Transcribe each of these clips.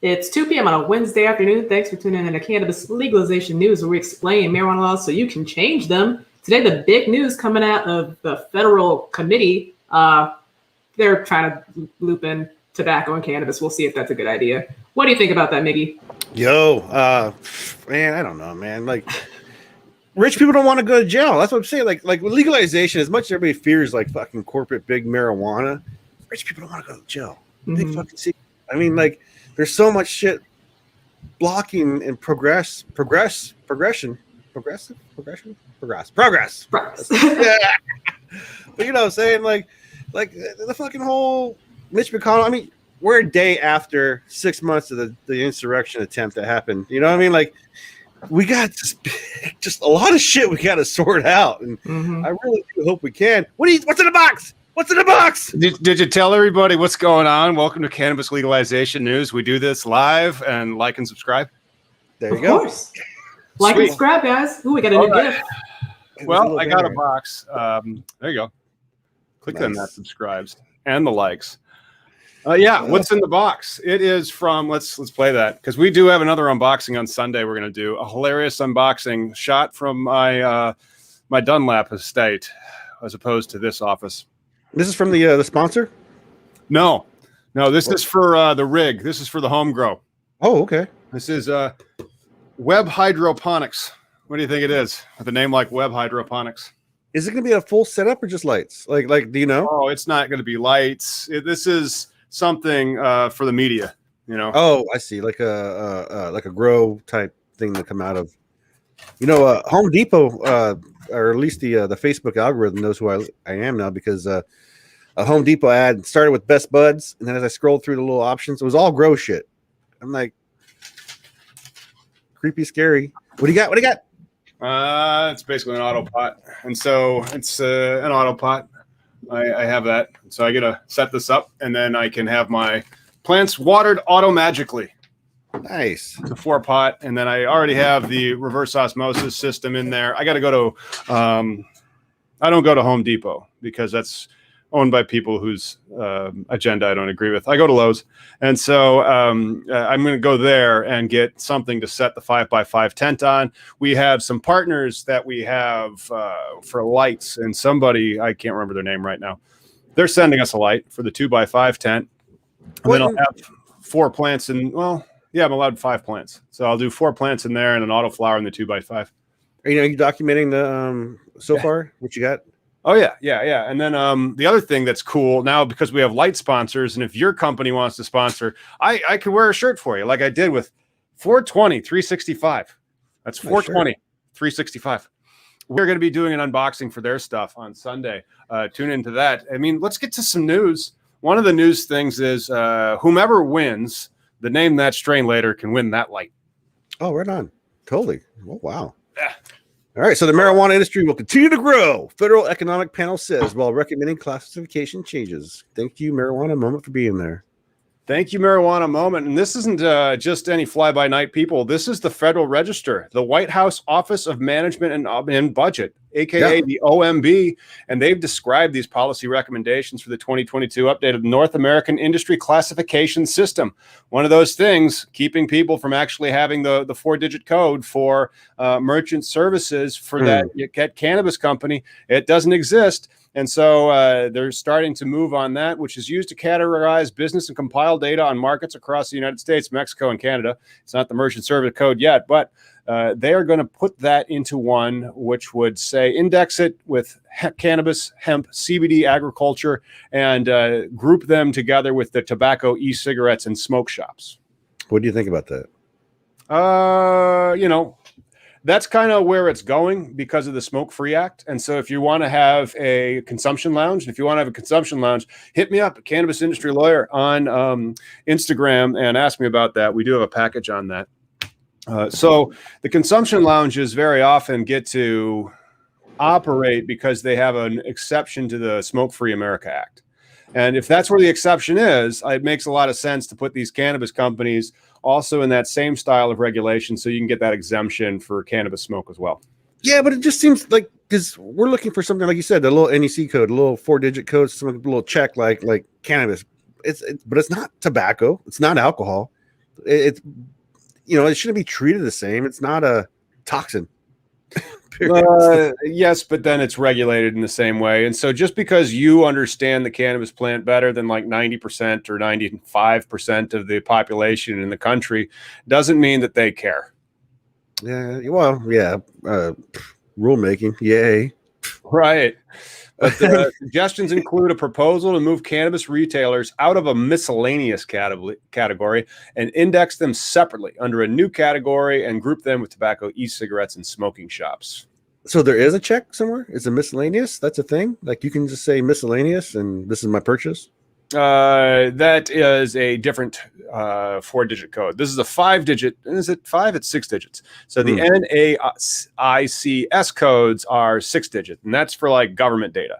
It's 2 p.m. on a Wednesday afternoon. Thanks for tuning in to Cannabis Legalization News, where we explain marijuana laws so you can change them. Today, the big news coming out of the federal committee, they're trying to loop in tobacco and cannabis. We'll see if that's a good idea. What do you think about that, Miggy? Man, I don't know, man. Like, rich people don't want to go to jail. That's what I'm saying. Like with legalization, as much as everybody fears like fucking corporate big marijuana, rich people don't want to go to jail. They fucking see. I mean, like, there's so much shit blocking and progress. Yeah. But you know what I'm saying? Like the fucking whole Mitch McConnell. I mean, we're a day after 6 months of the insurrection attempt that happened. You know what I mean? Like, we got just a lot of shit we got to sort out, and I really do hope we can. What's in the box? What's in the box? Did you tell everybody what's going on? Welcome to Cannabis Legalization News. We do this live, and like and subscribe. There you go. Of course. Like and subscribe, guys. Ooh, we got a new gift. Well, I got a box. There you go. Click on that subscribes and the likes. What's in the box? It is from let's play that, because we do have another unboxing on Sunday. We're going to do a hilarious unboxing shot from my my Dunlap estate, as opposed to this office. This is from the sponsor? No. This is for the rig. This is for the home grow. Oh, okay. This is Web Hydroponics. What do you think it is? With a name like Web Hydroponics. Is it going to be a full setup or just lights? Like, do you know? Oh, it's not going to be lights. This is something for the media, you know. Oh, I see. Like a grow type thing to come out of. You know, Home Depot, or at least the Facebook algorithm knows who I am now, because a Home Depot ad started with Best Buds, and then as I scrolled through the little options, it was all grow shit. I'm like, creepy, scary. What do you got? It's basically an auto pot, and so it's an auto pot. I have that, so I get to set this up, and then I can have my plants watered auto-magically. Nice. It's a 4-pot, and then I already have the reverse osmosis system in there. I got to go to I don't go to Home Depot, because that's owned by people whose agenda I don't agree with. I go to Lowe's, and so I'm going to go there and get something to set the 5x5 tent on. We have some partners that we have for lights, and somebody, I can't remember their name right now, they're sending us a light for the 2x5 tent. And then I'll have 4 plants, and I'm allowed 5 plants, so I'll do 4 plants in there and an auto flower in the 2x5. Are you documenting the so far what you got? Oh yeah. And then the other thing that's cool now, because we have light sponsors, and if your company wants to sponsor, I could wear a shirt for you, like I did with 420 365. That's 420 365. We're going to be doing an unboxing for their stuff on Sunday. Tune into that. I mean, let's get to some news. One of the news things is whomever wins the Name That Strain later can win that light. Oh, right on. Totally. Oh, wow. Yeah. All right. So the marijuana industry will continue to grow, Federal Economic Panel says, while recommending classification changes. Thank you, Marijuana Moment, for being there. Thank you, Marijuana Moment. And this isn't just any fly-by-night people. This is the Federal Register, the White House Office of Management and Budget, a.k.a. the OMB. And they've described these policy recommendations for the 2022 updated North American Industry Classification System. One of those things, keeping people from actually having the 4-digit code for merchant services for that cannabis company. It doesn't exist. And so they're starting to move on that, which is used to categorize business and compile data on markets across the United States, Mexico, and Canada. It's not the merchant service code yet, but they are going to put that into one, which would say index it with cannabis, hemp, CBD, agriculture, and group them together with the tobacco, e-cigarettes, and smoke shops. What do you think about that? That's kind of where it's going because of the Smoke Free Act. And so if you want to have a consumption lounge, hit me up at Cannabis Industry Lawyer on Instagram and ask me about that. We do have a package on that. So the consumption lounges very often get to operate because they have an exception to the Smoke Free America Act. And if that's where the exception is, it makes a lot of sense to put these cannabis companies also in that same style of regulation so you can get that exemption for cannabis smoke as well. Yeah, but it just seems like, because we're looking for something, like you said, a little NEC code, a little 4-digit code, some little check like cannabis. But it's not tobacco. It's not alcohol. It's it shouldn't be treated the same. It's not a toxin. Yes, but then it's regulated in the same way. And so just because you understand the cannabis plant better than like 90% or 95% of the population in the country doesn't mean that they care. Yeah, well, yeah. Rulemaking, yay. Right. But the suggestions include a proposal to move cannabis retailers out of a miscellaneous category and index them separately under a new category and group them with tobacco, e-cigarettes, and smoking shops. So there is a check somewhere? Is it miscellaneous? That's a thing? Like you can just say miscellaneous and this is my purchase? That is a different 4-digit code. This is a 5-digit. Is it 5? It's 6 digits. So the NAICS codes are 6-digit, and that's for like government data.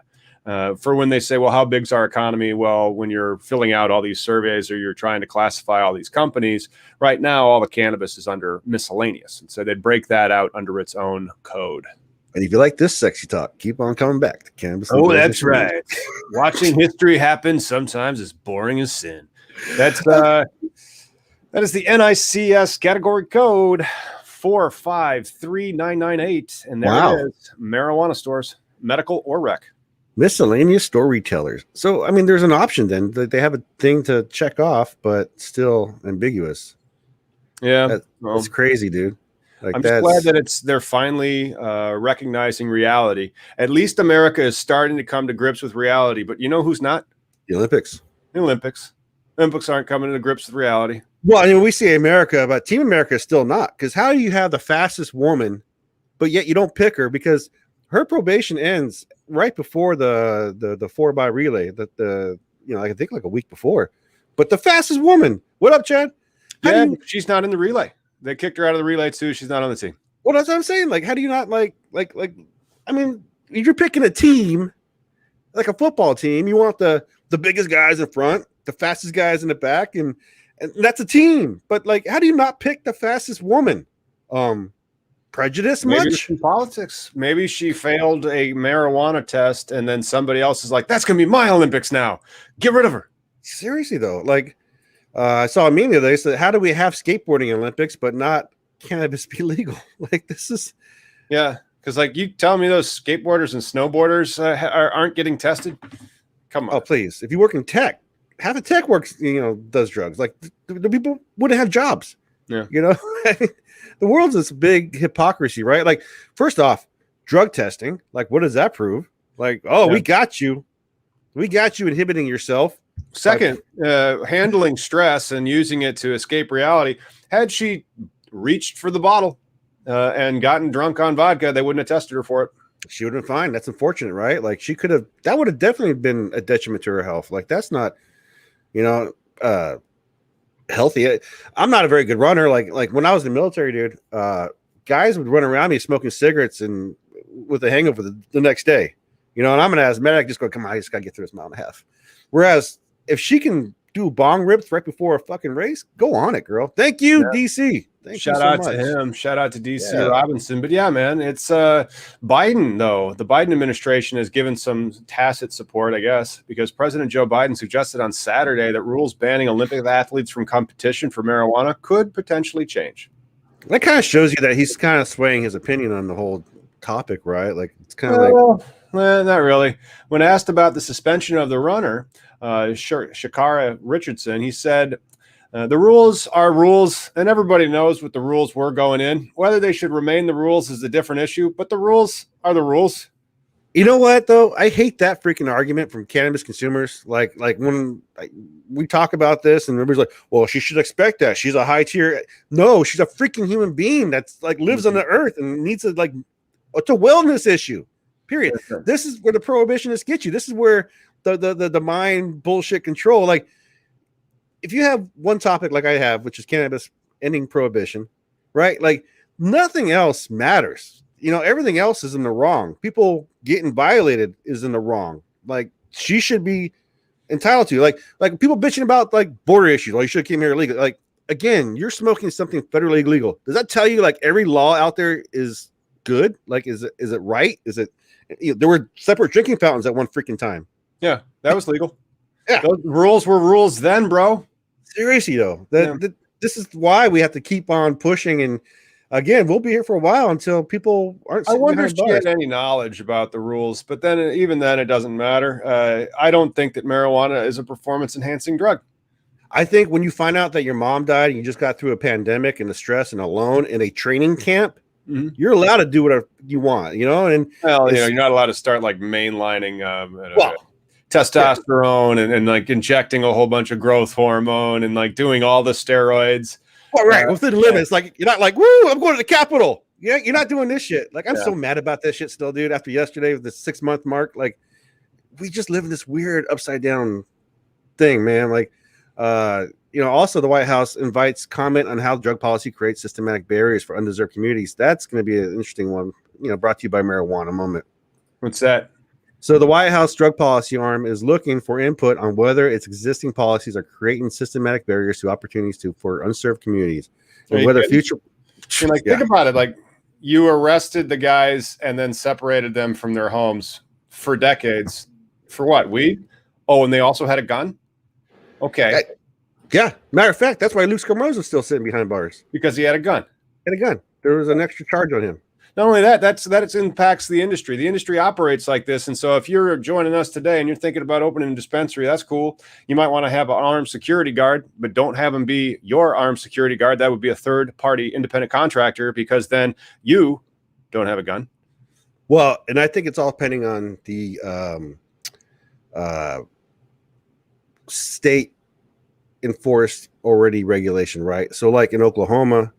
For when they say, well, how big's our economy? Well, when you're filling out all these surveys or you're trying to classify all these companies, right now all the cannabis is under miscellaneous. And so they break that out under its own code. And if you like this sexy talk, keep on coming back to cannabis. Oh, that's right. Watching history happen sometimes is boring as sin. That is the NICS category code 4539998, and there it is. Marijuana stores, medical or rec. Miscellaneous store retailers. So I mean, there's an option then that they have a thing to check off, but still ambiguous. Yeah, that's crazy, dude. Like I'm just glad that they're finally recognizing reality. At least America is starting to come to grips with reality. But you know who's not? The Olympics. The Olympics aren't coming to grips with reality. Well, I mean, we see America, but Team America is still not. Because how do you have the fastest woman, but yet you don't pick her because her probation ends right before the 4x relay. I think like a week before. But the fastest woman. What up, Chad? She's not in the relay. They kicked her out of the relay too. She's not on the team. Well, that's what I'm saying. Like, how do you not like? I mean, if you're picking a team, like a football team, you want the biggest guys in front, the fastest guys in the back, and that's a team. But like, how do you not pick the fastest woman? Prejudice much? In politics. Maybe she failed a marijuana test, and then somebody else is like, "That's gonna be my Olympics now. Get rid of her." Seriously though, like. I saw a meme the other day said, how do we have skateboarding Olympics but not cannabis be legal? Like this is, because like you tell me those skateboarders and snowboarders aren't getting tested. Come on, oh please! If you work in tech, half of tech works, does drugs. Like the people wouldn't have jobs. Yeah, the world's this big hypocrisy, right? Like first off, drug testing. Like what does that prove? Like we got you inhibiting yourself. Second, handling stress and using it to escape reality. Had she reached for the bottle and gotten drunk on vodka, they wouldn't have tested her for it. She would have been fine. That's unfortunate, right? Like that would have definitely been a detriment to her health. Like that's not, healthy. I'm not a very good runner. Like when I was in the military, dude, guys would run around me smoking cigarettes and with a hangover the next day, and I'm an asthmatic, just go, come on, I just got to get through this mile and a half. Whereas if she can do bong rips right before a fucking race, go on it, girl. Thank you, DC. Shout out to him. Shout out to DC Robinson. But yeah, man, it's Biden, though. The Biden administration has given some tacit support, I guess, because President Joe Biden suggested on Saturday that rules banning Olympic athletes from competition for marijuana could potentially change. That kind of shows you that he's kind of swaying his opinion on the whole topic, right? Like it's kind of not really. When asked about the suspension of the runner, Sha'Carri Richardson, he said, the rules are rules, and everybody knows what the rules were going in. Whether they should remain the rules is a different issue, but the rules are the rules. You know what, though? I hate that freaking argument from cannabis consumers. Like when we talk about this and everybody's like, well, she should expect that. She's a high tier. No, she's a freaking human being that's like lives on the earth and needs to it's a wellness issue. Period. This is where the prohibitionists get you. This is where the mind bullshit control. Like, if you have one topic like I have, which is cannabis ending prohibition, right? Like, nothing else matters. Everything else is in the wrong. People getting violated is in the wrong. Like, she should be entitled to. Like people bitching about like border issues. Well, you should have came here illegally. Like, again, you're smoking something federally illegal. Does that tell you like every law out there is good? Like, is it right? Is it? There were separate drinking fountains at one freaking time. Yeah, that was legal. Yeah, those rules were rules then, bro. Seriously though, this is why we have to keep on pushing. And again, we'll be here for a while until people aren't. I wonder if behind she bars. had any knowledge about the rules, but then even then, it doesn't matter. I don't think that marijuana is a performance-enhancing drug. I think when you find out that your mom died and you just got through a pandemic and the stress and alone in a training camp, you're allowed to do whatever you want, you know. And well, you're not allowed to start like mainlining testosterone and like injecting a whole bunch of growth hormone and like doing all the steroids. Well, right, within limits. Like you're not like, woo, I'm going to the Capitol. Yeah, you're not doing this shit. Like I'm so mad about that shit still, dude. After yesterday with the 6-month mark, like we just live in this weird upside down thing, man. Like, also the White House invites comment on how drug policy creates systematic barriers for undeserved communities. That's going to be an interesting one. Brought to you by Marijuana Moment. What's that? So the White House drug policy arm is looking for input on whether its existing policies are creating systematic barriers to opportunities for unserved communities, and whether future. Think about it. Like you arrested the guys and then separated them from their homes for decades. For what? Weed? Oh, and they also had a gun. Okay. Yeah. Matter of fact, that's why Luke Scamosa is still sitting behind bars because he had a gun. There was an extra charge on him. Not only that, it impacts the industry. The industry operates like this. And so if you're joining us today and you're thinking about opening a dispensary, that's cool. You might want to have an armed security guard, but don't have him be your armed security guard. That would be a third-party independent contractor because then you don't have a gun. Well, and I think it's all depending on the state enforced already regulation, right? So like in Oklahoma,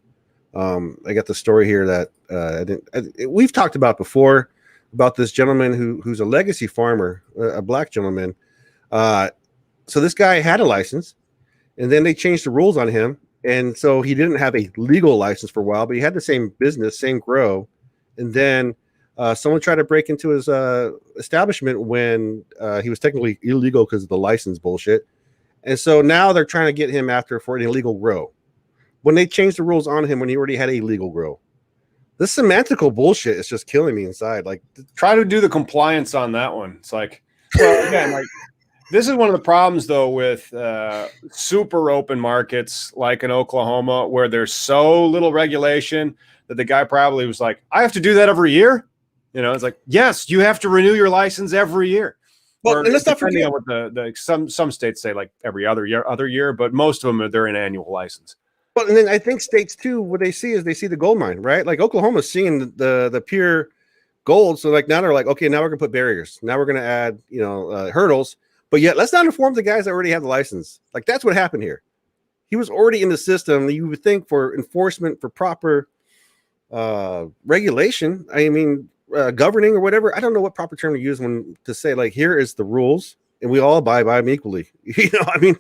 I got the story here that we've talked about before about this gentleman who's a legacy farmer, a black gentleman. So this guy had a license, and then they changed the rules on him, and so he didn't have a legal license for a while, but he had the same business, same grow, and then someone tried to break into his establishment when he was technically illegal because of the license bullshit, and so now they're trying to get him after for an illegal grow. When they changed the rules on him when he already had a legal grow. This semantical bullshit is just killing me inside. Like, try to do the compliance on that one. It's like, well, again, like this is one of the problems though with super open markets like in Oklahoma, where there's so little regulation that the guy probably was like, I have to do that every year. It's like, yes, you have to renew your license every year. Well, and let's not forget on what some states say like every other year, but most of them they're an annual license. Well, and then I think states too, what they see is they see the gold mine, right? Like Oklahoma's seeing the pure gold. So like now they're like, okay, now we're gonna put barriers. Now we're gonna add, hurdles. But yet let's not inform the guys that already have the license. Like that's what happened here. He was already in the system. You would think for enforcement, for proper regulation. I mean, governing or whatever. I don't know what proper term to use to say like here is the rules and we all abide by them equally. I mean,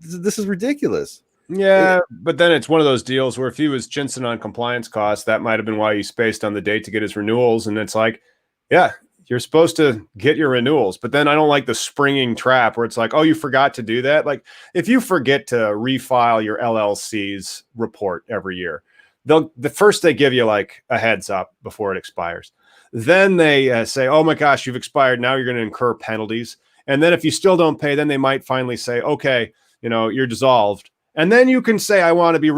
this is ridiculous. Yeah, but then it's one of those deals where if he was chinsing on compliance costs, that might have been why he spaced on the date to get his renewals. And it's like, yeah, you're supposed to get your renewals. But then I don't like the springing trap where it's like, oh, you forgot to do that. Like if you forget to refile your LLC's report every year, first they give you like a heads up before it expires. Then they say, oh my gosh, you've expired. Now you're going to incur penalties. And then if you still don't pay, then they might finally say, okay, you're dissolved. And then you can say, I want to be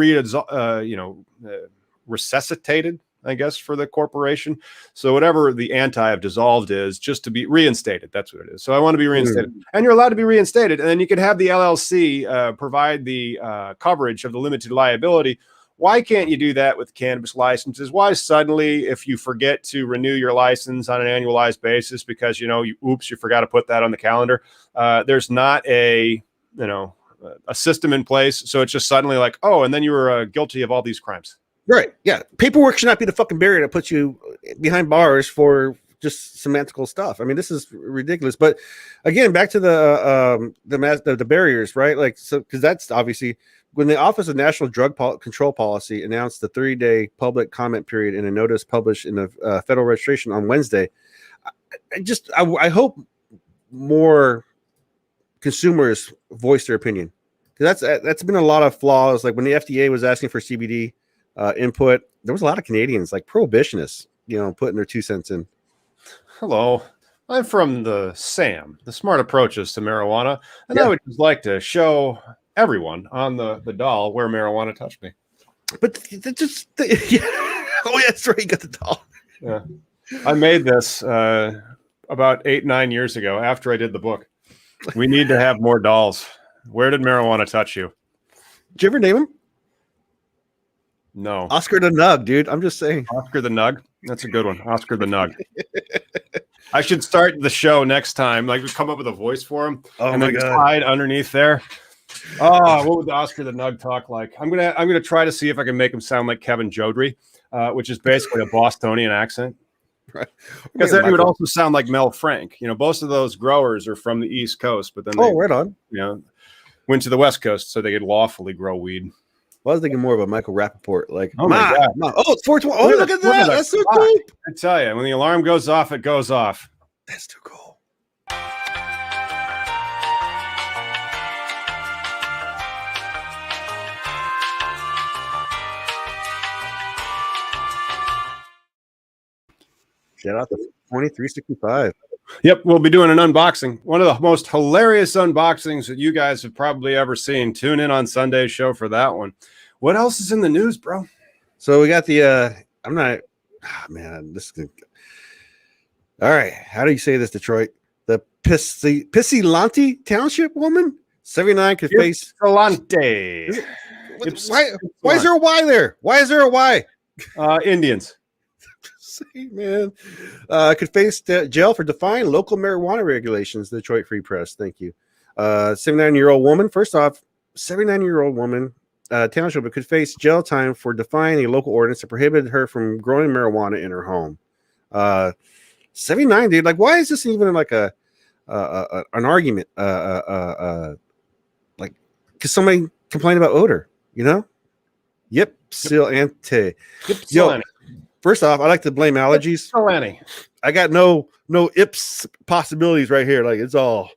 resuscitated, I guess, for the corporation. So whatever the anti of dissolved is, just to be reinstated. That's what it is. So I want to be reinstated. And you're allowed to be reinstated. And then you can have the LLC provide the coverage of the limited liability. Why can't you do that with cannabis licenses? Why suddenly, if you forget to renew your license on an annualized basis because, you forgot to put that on the calendar, there's not a system in place. So it's just suddenly like, oh, and then you were guilty of all these crimes. Right. Yeah. Paperwork should not be the fucking barrier that puts you behind bars for just semantical stuff. I mean, this is ridiculous. But again, back to the barriers, right? Like, so, because that's obviously when the Office of National Drug Control Policy announced the 3-day public comment period in a notice published in the Federal Registration on Wednesday. I hope more consumers voice their opinion. That's been a lot of flaws. Like when the FDA was asking for CBD input, there was a lot of Canadians, like prohibitionists, putting their 2 cents in. Hello, I'm from the SAM, the Smart Approaches to Marijuana, and I would just like to show everyone on the doll where marijuana touched me. But just yeah. Oh, yeah, that's right. You got the doll. Yeah, I made this about 8-9 years ago after I did the book. We need to have more dolls. Where did marijuana touch you? Did you ever name him? No. Oscar the Nug, dude. I'm just saying. Oscar the Nug. That's a good one. Oscar the Nug. I should start the show next time. Like we come up with a voice for him. Oh and my then God. just hide underneath there. Oh, what would the Oscar the Nug talk like? I'm gonna try to see if I can make him sound like Kevin Jodrey, which is basically a Bostonian accent. Right. Because then he would also sound like Mel Frank. You know, most of those growers are from the East Coast, but then they, right on. you know, went to the West Coast so they could lawfully grow weed. Well, I was thinking more of a Michael Rappaport, like, oh my God. Oh, it's 420. Oh, look at that. That's so dope. I tell you, when the alarm goes off, it goes off. That's too cool. Shout out to 2365. Yep, we'll be doing an unboxing. One of the most hilarious unboxings that you guys have probably ever seen. Tune in on Sunday's show for that one. What else is in the news, bro? So we got the this is good. All right. How do you say this, Detroit? The Ypsilanti Township woman, 79, could face Ypsilanti. Why is there a Y there? Why is there a Y? Indians. See, man, could face jail for defying local marijuana regulations. The Detroit Free Press. Thank you. 79-year-old woman. First off, 79-year-old woman township could face jail time for defying a local ordinance that prohibited her from growing marijuana in her home. 79, dude. Like, why is this even like an argument? Like, because somebody complained about odor, you know? Ypsilanti. Yo, first off, I like to blame allergies. Ypsilanti. I got no ips possibilities right here. Like, it's all.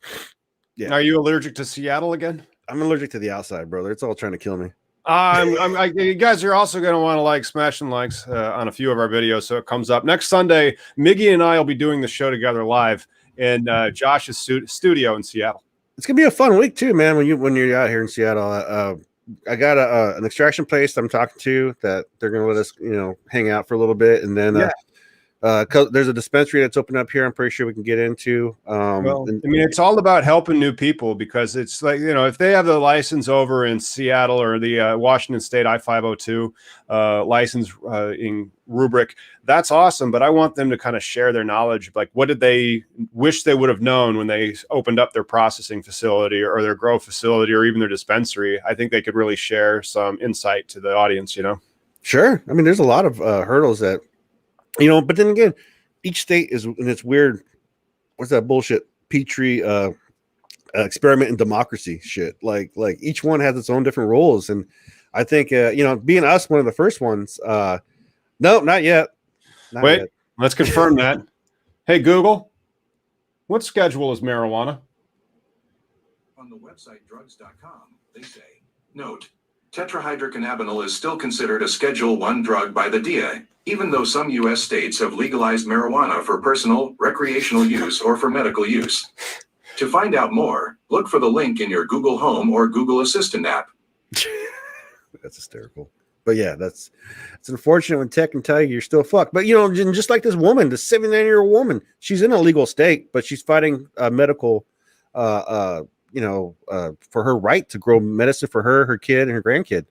Yeah. Are you allergic to Seattle again? I'm allergic to the outside, brother. It's all trying to kill me. You guys are also going to want to smash and likes on a few of our videos, so it comes up next Sunday. Miggy and I will be doing the show together live in Josh's studio in Seattle. It's gonna be a fun week too, man. When you're out here in Seattle, I got an extraction place I'm talking to that they're gonna let us, hang out for a little bit, and then there's a dispensary that's opened up here. I'm pretty sure we can get into. It's all about helping new people, because it's like, if they have the license over in Seattle or the Washington State I-502 license in rubric, that's awesome. But I want them to kind of share their knowledge. Like, what did they wish they would have known when they opened up their processing facility or their grow facility or even their dispensary? I think they could really share some insight to the audience, Sure. I mean, there's a lot of hurdles that, but then again, each state is in its weird, what's that bullshit, Petri experiment in democracy shit. Like each one has its own different rules. And I think, being us, one of the first ones, no, not yet. Wait, let's confirm that. Hey, Google, what schedule is marijuana? On the website drugs.com, they say, note, tetrahydrocannabinol is still considered a Schedule I drug by the DEA, even though some U.S. states have legalized marijuana for personal, recreational use or for medical use. To find out more, look for the link in your Google Home or Google Assistant app. That's hysterical. But yeah, it's unfortunate when tech can tell you you're still fucked. But, just like this woman, the 79-year-old woman, she's in a legal state, but she's fighting medical, for her right to grow medicine for her kid, and her grandkid.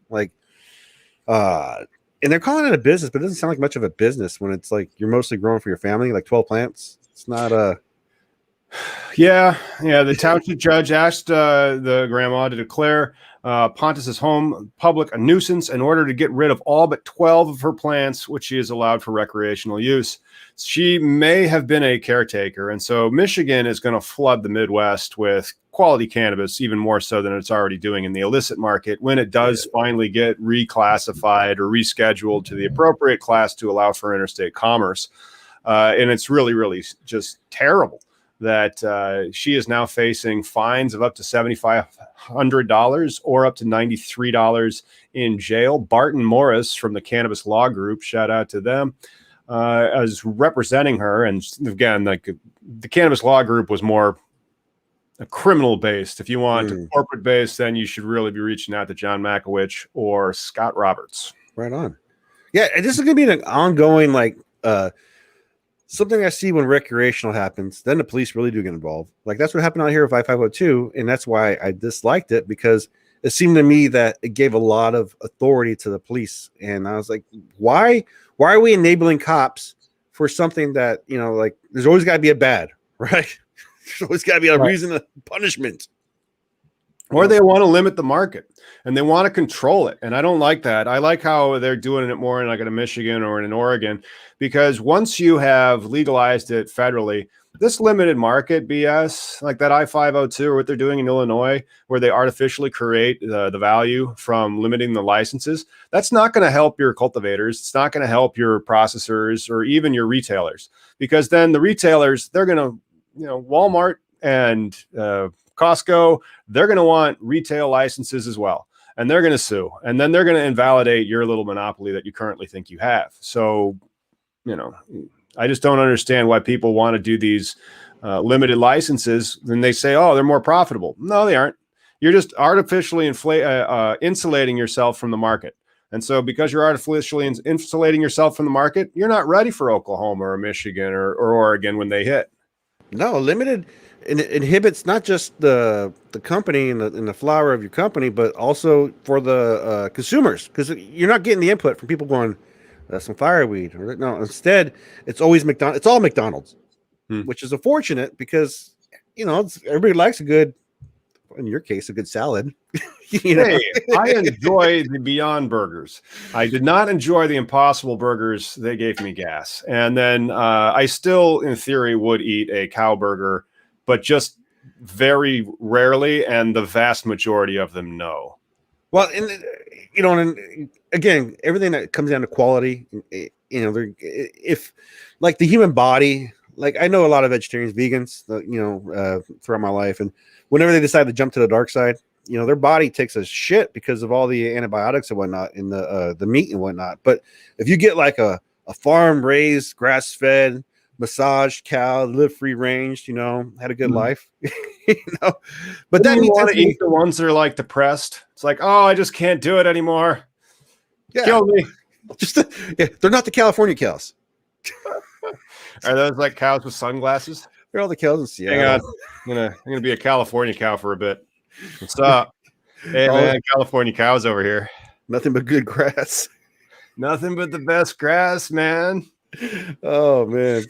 And they're calling it a business, but it doesn't sound like much of a business when it's like you're mostly growing for your family, like 12 plants. It's not a. Yeah. The township judge asked the grandma to declare Pontus's home public a nuisance in order to get rid of all but 12 of her plants, which she is allowed for recreational use. She may have been a caretaker, and so Michigan is going to flood the Midwest with quality cannabis, even more so than it's already doing in the illicit market, when it does finally get reclassified or rescheduled to the appropriate class to allow for interstate commerce. And it's really, really just terrible that she is now facing fines of up to $7,500 or up to $93 in jail. Barton Morris from the Cannabis Law Group, shout out to them, as representing her. And again, the Cannabis Law Group was more criminal based. If you want corporate based, then you should really be reaching out to John Makowicz or Scott Roberts. Right on. Yeah, and this is going to be an ongoing, like, something I see when recreational happens. Then the police really do get involved. Like, that's what happened out here with I-502, and that's why I disliked it, because it seemed to me that it gave a lot of authority to the police. And I was like, why are we enabling cops for something that, you know, like, there's always got to be a bad, right? There's always got to be a reason of punishment. Or they want to limit the market and they want to control it. And I don't like that. I like how they're doing it more in like in Michigan or in Oregon, because once you have legalized it federally, this limited market BS, like that I-502 or what they're doing in Illinois, where they artificially create the value from limiting the licenses, that's not going to help your cultivators. It's not going to help your processors or even your retailers, because then the retailers, they're going to, you know, Walmart and Costco, they're going to want retail licenses as well. And they're going to sue. And then they're going to invalidate your little monopoly that you currently think you have. So, you know, I just don't understand why people want to do these limited licenses. Then they say, oh, they're more profitable. No, they aren't. You're just artificially insulating yourself from the market. And so because you're artificially insulating yourself from the market, you're not ready for Oklahoma or Michigan or Oregon when they hit. No, limited inhibits not just the company and the flower of your company, but also for the consumers, because you're not getting the input from people going, some fireweed. Or, no, instead, it's always McDonald's. It's all McDonald's, which is unfortunate because, you know, everybody likes a good, in your case, a good salad. You know? Hey, I enjoy the Beyond Burgers. I did not enjoy the Impossible Burgers. They gave me gas. And then I still, in theory, would eat a cow burger, but just very rarely, and the vast majority of them, no. Well, and you know, and again, everything that comes down to quality, you know, if like the human body, like I know a lot of vegetarians, vegans, you know, throughout my life, and whenever they decide to jump to the dark side, you know, their body takes a shit because of all the antibiotics and whatnot in the meat and whatnot. But if you get like a farm raised, grass fed, massaged cow, lived free range, you know, had a good life, you know, but then you want to eat the ones that are like depressed. It's like, oh, I just can't do it anymore. Yeah. Kill me. They're not the California cows. Are those like cows with sunglasses? They're all the cows in Seattle. Hang on. I'm gonna be a California cow for a bit. What's up? Hey man, California cows over here. Nothing but good grass. Nothing but the best grass, man. Oh man,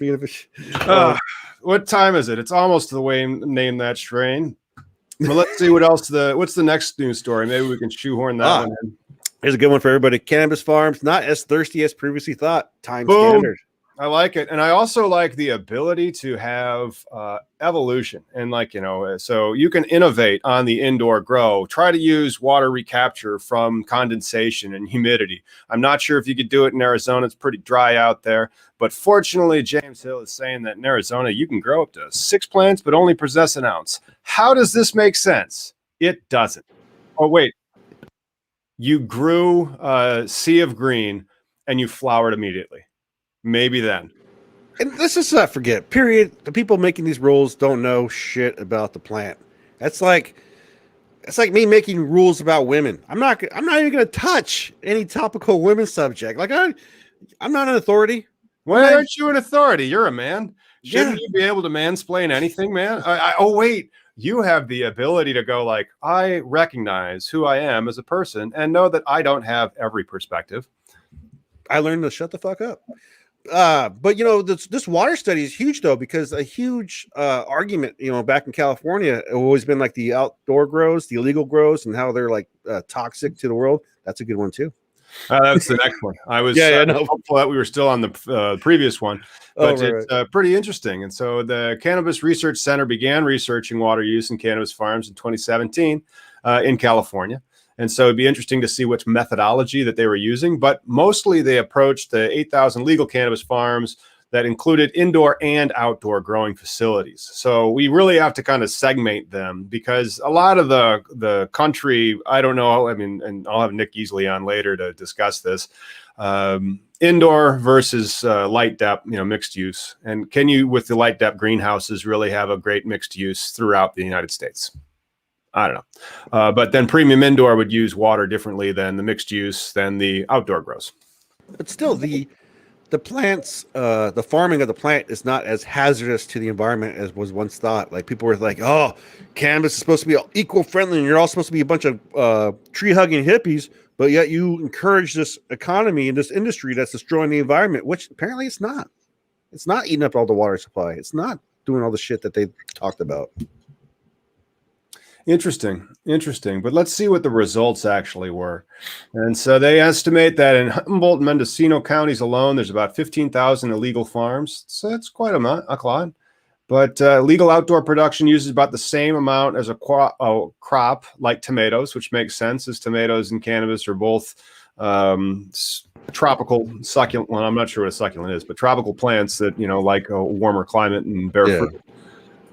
what time is it? It's almost the way name that strain. Well, let's see what else. What's the next news story? Maybe we can shoehorn that one in. Here's a good one for everybody. Cannabis farms not as thirsty as previously thought. Time Boom. standard. I like it. And I also like the ability to have evolution. And like, you know, so you can innovate on the indoor grow, try to use water recapture from condensation and humidity. I'm not sure if you could do it in Arizona. It's pretty dry out there. But fortunately, James Hill is saying that in Arizona, you can grow up to 6 plants, but only possess an ounce. How does this make sense? It doesn't. Oh, wait. You grew a sea of green and you flowered immediately. Maybe then. And let's just not forget, period, the people making these rules don't know shit about the plant. It's like me making rules about women. I'm not even going to touch any topical women subject. Like I'm not an authority. Why aren't you an authority? You're a man. Shouldn't you be able to mansplain anything, man? Oh, wait. You have the ability to go like, I recognize who I am as a person and know that I don't have every perspective. I learned to shut the fuck up. But you know, this water study is huge though, because a huge argument, you know, back in California, it's always been like the outdoor grows, the illegal grows, and how they're like toxic to the world. That's a good one too. That's the next one. I was hopeful that we were still on the previous one, but it's pretty interesting. And so the Cannabis Research Center began researching water use in cannabis farms in 2017 in California. And so it'd be interesting to see which methodology that they were using, but mostly they approached the 8,000 legal cannabis farms that included indoor and outdoor growing facilities. So we really have to kind of segment them, because a lot of the country, I don't know, I mean, and I'll have Nick Easley on later to discuss this, indoor versus light depth, mixed use. And can you, with the light depth greenhouses, really have a great mixed use throughout the United States? I don't know. But then premium indoor would use water differently than the mixed use, than the outdoor grows. But still, the plants, the farming of the plant is not as hazardous to the environment as was once thought. Like, people were like, oh, cannabis is supposed to be eco-friendly and you're all supposed to be a bunch of tree-hugging hippies, but yet you encourage this economy and this industry that's destroying the environment, which apparently it's not. It's not eating up all the water supply. It's not doing all the shit that they talked about. Interesting. But let's see what the results actually were. And so they estimate that in Humboldt and Mendocino counties alone, there's about 15,000 illegal farms. So that's quite a lot. But legal outdoor production uses about the same amount as a crop like tomatoes, which makes sense, as tomatoes and cannabis are both tropical succulent. Well, I'm not sure what a succulent is, but tropical plants that, like a warmer climate and bear fruit.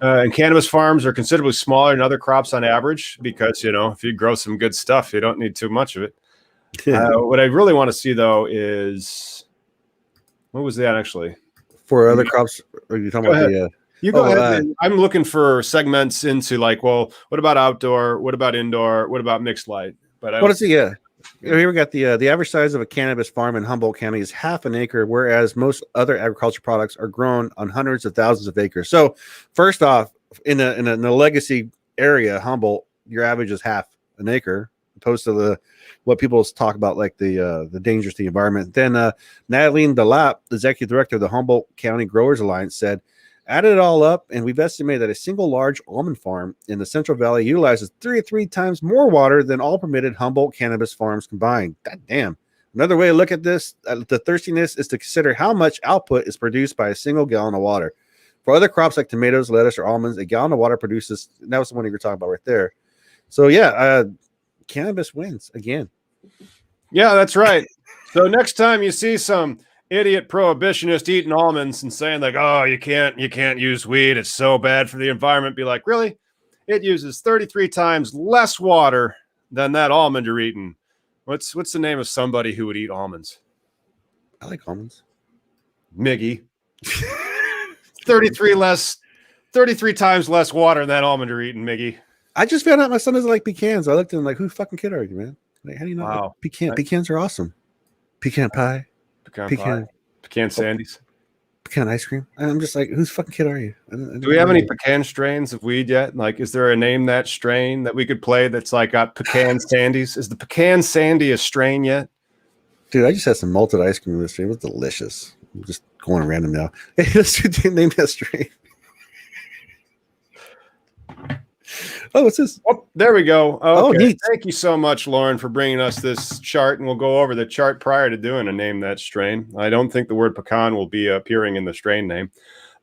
And cannabis farms are considerably smaller than other crops on average, because, if you grow some good stuff, you don't need too much of it. What I really want to see, though, is, what was that actually? For other crops, are you talking about the... You go ahead. I'm looking for segments into, like, well, what about outdoor? What about indoor? What about mixed light? But what is it? Yeah. Here we got the average size of a cannabis farm in Humboldt County is half an acre, whereas most other agriculture products are grown on hundreds of thousands of acres. So, first off, in a legacy area, Humboldt, your average is half an acre, opposed to what people talk about, like the dangers to the environment. Then Natalie Delap, the executive director of the Humboldt County Growers Alliance, said, added it all up, and we've estimated that a single large almond farm in the Central Valley utilizes 33 times more water than all permitted Humboldt cannabis farms combined. God damn. Another way to look at this, the thirstiness, is to consider how much output is produced by a single gallon of water. For other crops like tomatoes, lettuce, or almonds, a gallon of water produces, and that was the one you were talking about right there. So, yeah, cannabis wins again. Yeah, that's right. So next time you see some idiot prohibitionist eating almonds and saying, like, oh, you can't use weed, it's so bad for the environment, be like, really? It uses 33 times less water than that almond you're eating. What's the name of somebody who would eat almonds? I like almonds. Miggy. 33 times less water than that almond you're eating, Miggy. I just found out my son doesn't like pecans. I looked at him like, who fucking kid are you, man? Like, how do you know? Wow. Pecans are awesome. Pecan pie. Pecan sandies. Pecan ice cream. I'm just like, whose fucking kid are you? Do we have any pecan strains of weed yet? Like, is there a name that strain that we could play that's like got pecan sandies? Is the pecan sandy a strain yet? Dude, I just had some malted ice cream this stream. It was delicious. I'm just going random now. Hey, let's name that strain. Oh, what's this? Oh, there we go. Okay. Oh, neat. Thank you so much, Lauren, for bringing us this chart, and we'll go over the chart prior to doing a name that strain. I don't think the word pecan will be appearing in the strain name,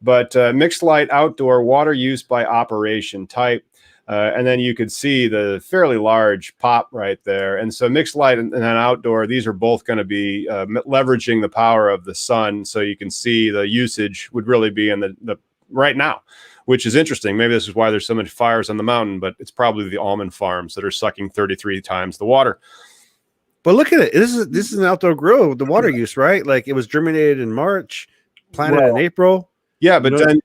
but mixed light outdoor, water use by operation type, and then you could see the fairly large pop right there. And so mixed light and then outdoor, these are both going to be leveraging the power of the sun, so you can see the usage would really be in the right now, which is interesting. Maybe this is why there's so many fires on the mountain, but it's probably the almond farms that are sucking 33 times the water. But look at it. This is an outdoor grow, the water use, right? Like, it was germinated in March, planted in April. Yeah, but then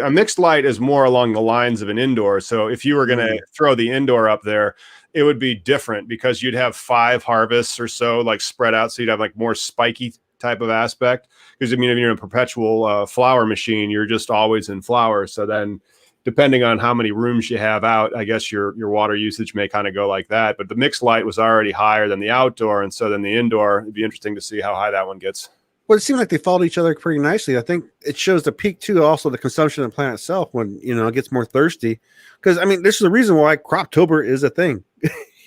a mixed light is more along the lines of an indoor. So if you were going to throw the indoor up there, it would be different, because you'd have 5 harvests or so, like, spread out. So you'd have like more spiky type of aspect, because I mean, if you're in a perpetual flower machine, you're just always in flower. So then, depending on how many rooms you have out, I guess your water usage may kind of go like that. But the mixed light was already higher than the outdoor, and so then the indoor, it'd be interesting to see how high that one gets. Well, it seemed like they followed each other pretty nicely. I think it shows the peak too, also the consumption of the plant itself, when it gets more thirsty. Because I mean, this is the reason why Croptober is a thing.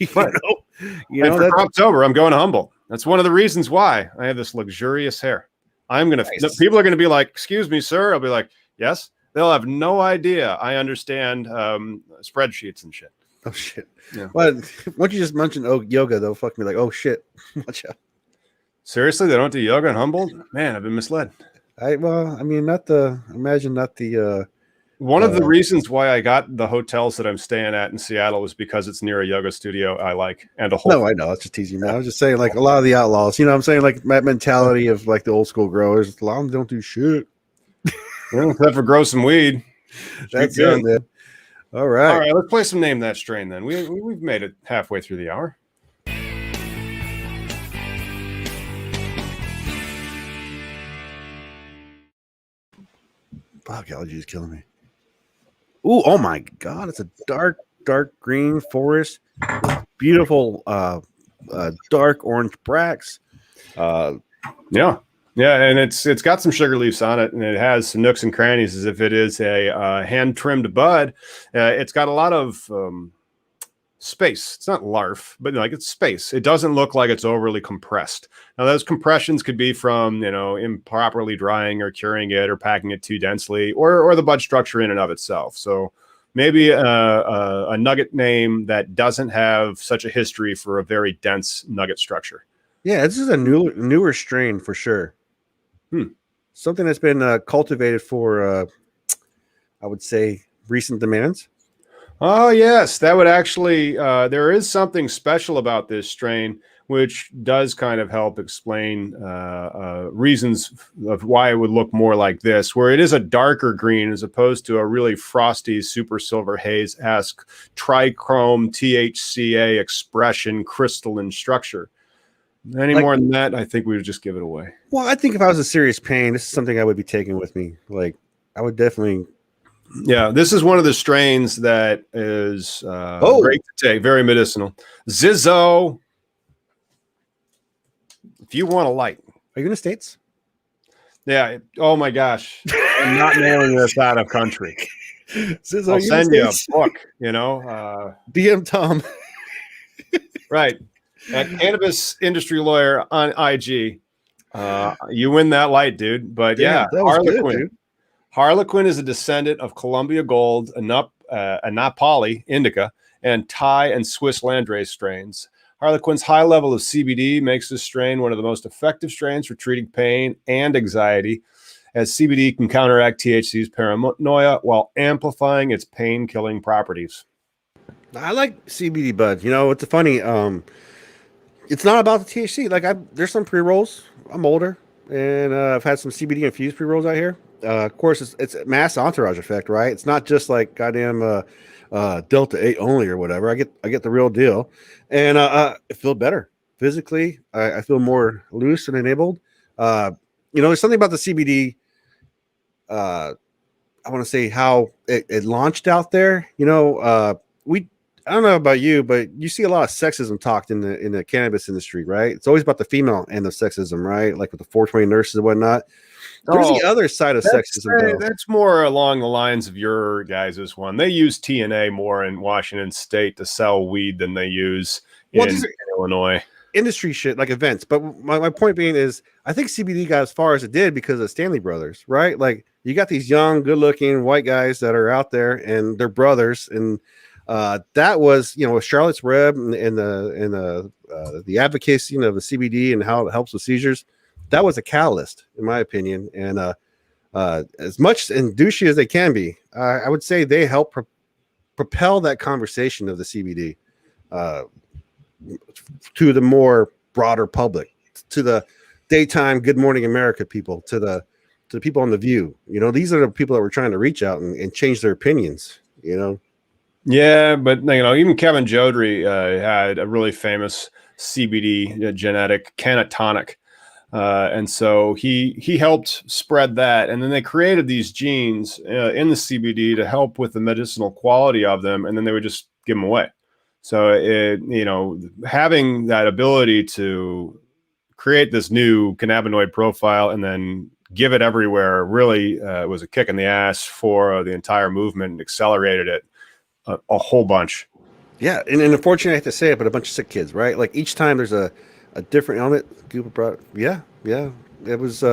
For Croptober, I'm going to Humboldt. That's one of the reasons why I have this luxurious hair. People are going to be like, excuse me, sir. I'll be like, yes. They'll have no idea I understand spreadsheets and shit. Oh, shit. Yeah. Well, once you just mentioned yoga, they'll fucking be like, oh, shit. Watch out. Seriously? They don't do yoga in Humboldt? Man, I've been misled. Well, I mean, not the One of the reasons why I got the hotels that I'm staying at in Seattle is because it's near a yoga studio I like and a whole. No, I know. It's just teasing me. I was just saying, like, a lot of the outlaws, you know what I'm saying? Like, that mentality of, like, the old school growers. A lot of them don't do shit. Well, except for grow some weed. That's it, man. All right. All right, let's play some Name That Strain then. We've made it halfway through the hour. Fuck, allergy is killing me. Ooh, oh my God. It's a dark green forest. Beautiful dark orange bracts. Yeah, and it's got some sugar leaves on it, and it has some nooks and crannies as if it is a hand trimmed bud. It's got a lot of space. It's not larf, but like it's space. It doesn't look like it's overly compressed. Now those compressions could be from improperly drying or curing it or packing it too densely, or the bud structure in and of itself. So maybe a nugget name that doesn't have such a history for a very dense nugget structure. Yeah, this is a newer strain for sure. Something that's been cultivated for, I would say, recent demands. Oh, yes, that would actually, there is something special about this strain, which does kind of help explain reasons of why it would look more like this, where it is a darker green as opposed to a really frosty super silver haze-esque trichrome THCA expression crystalline structure. Any more than that, I think we would just give it away. Well, I think if I was a serious pain, this is something I would be taking with me. Like, I would definitely... Yeah, this is one of the strains that is great to take, very medicinal. Zizzo, if you want a light. Are you in the States? Yeah. Oh my gosh. I'm not mailing this out of country. Zizzo, I'll send you a book, DM Tom. Right. At Cannabis Industry Lawyer on IG. You win that light, dude. But yeah, that was good, dude. Harlequin is a descendant of Columbia Gold, Napali indica, and Thai and Swiss Landrace strains. Harlequin's high level of CBD makes this strain one of the most effective strains for treating pain and anxiety, as CBD can counteract THC's paranoia while amplifying its pain-killing properties. I like CBD bud. It's funny. It's not about the THC. Like, there's some pre-rolls. I'm older, and I've had some CBD infused pre-rolls out here. Of course, it's mass entourage effect, right? It's not just like goddamn Delta 8 only or whatever. I get the real deal, and I feel better physically. I feel more loose and enabled. There's something about the CBD. I want to say how it launched out there. I don't know about you, but you see a lot of sexism talked in the cannabis industry, right? It's always about the female end of sexism, right? Like with the 420 nurses and whatnot. There's the other side of sexism, though. That's more along the lines of your guys' one. They use TNA more in Washington State to sell weed than they use in Illinois. Industry shit, like events. But my point being is, I think CBD got as far as it did because of Stanley Brothers, right? Like, you got these young, good-looking white guys that are out there, and they're brothers, and that was, with Charlotte's Web and the advocacy of the CBD and how it helps with seizures. That was a catalyst, in my opinion. And as much and douchey as they can be, I would say they help propel that conversation of the CBD to the more broader public, to the daytime Good Morning America people, to the people on The View. These are the people that we're trying to reach out and change their opinions. Yeah, but even Kevin Jodrey had a really famous CBD genetic cannatonic. And so he helped spread that, and then they created these genes in the CBD to help with the medicinal quality of them, and then they would just give them away. So having that ability to create this new cannabinoid profile and then give it everywhere really was a kick in the ass for the entire movement and accelerated it a whole bunch. Yeah, and unfortunately, I have to say it, but a bunch of sick kids, right? Like each time there's a different element. Yeah. It was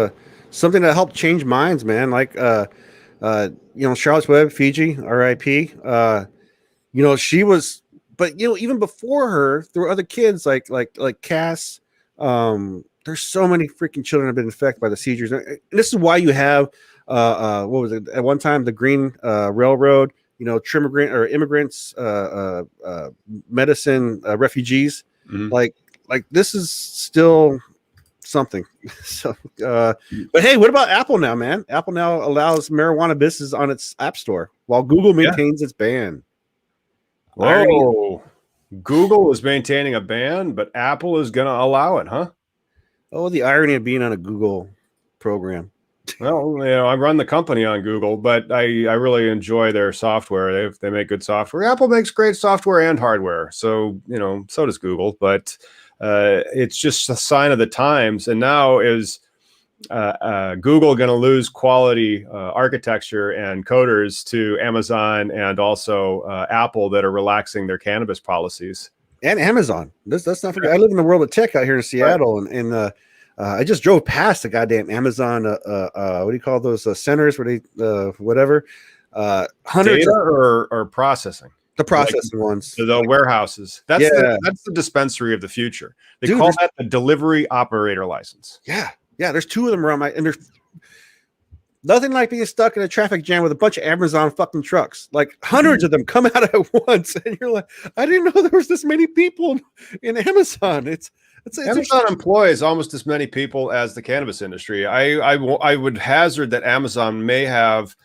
something that helped change minds, man. Like, Charlotte's Web, Fiji, R.I.P. She was, but even before her, there were other kids like Cass, there's so many freaking children have been infected by the seizures. And this is why you have what was it at one time, the Green Railroad, you know, immigrants, medicine refugees. Like this is still something. So but hey, what about Apple now, man? Apple now allows marijuana business on its app store while Google maintains its ban. Whoa. Google is maintaining a ban, but Apple is going to allow it, huh? Oh, the irony of being on a Google program. Well, you know, I run the company on Google, but I really enjoy their software. They make good software. Apple makes great software and hardware. So, you know, so does Google, but it's just a sign of the times. And now is Google going to lose quality architecture and coders to Amazon and also Apple that are relaxing their cannabis policies? And Amazon. Let's not forget. I live in the world of tech out here in Seattle, right. and I just drove past the goddamn Amazon. What do you call those centers? Where they whatever? Hundreds data or processing. The processing ones, the warehouses. That's the dispensary of the future. They call that the delivery operator license. Yeah. There's two of them around and there's nothing like being stuck in a traffic jam with a bunch of Amazon fucking trucks. Like hundreds of them come out at once, and you're like, I didn't know there was this many people in Amazon. It's Amazon employs almost as many people as the cannabis industry. I would hazard that Amazon may have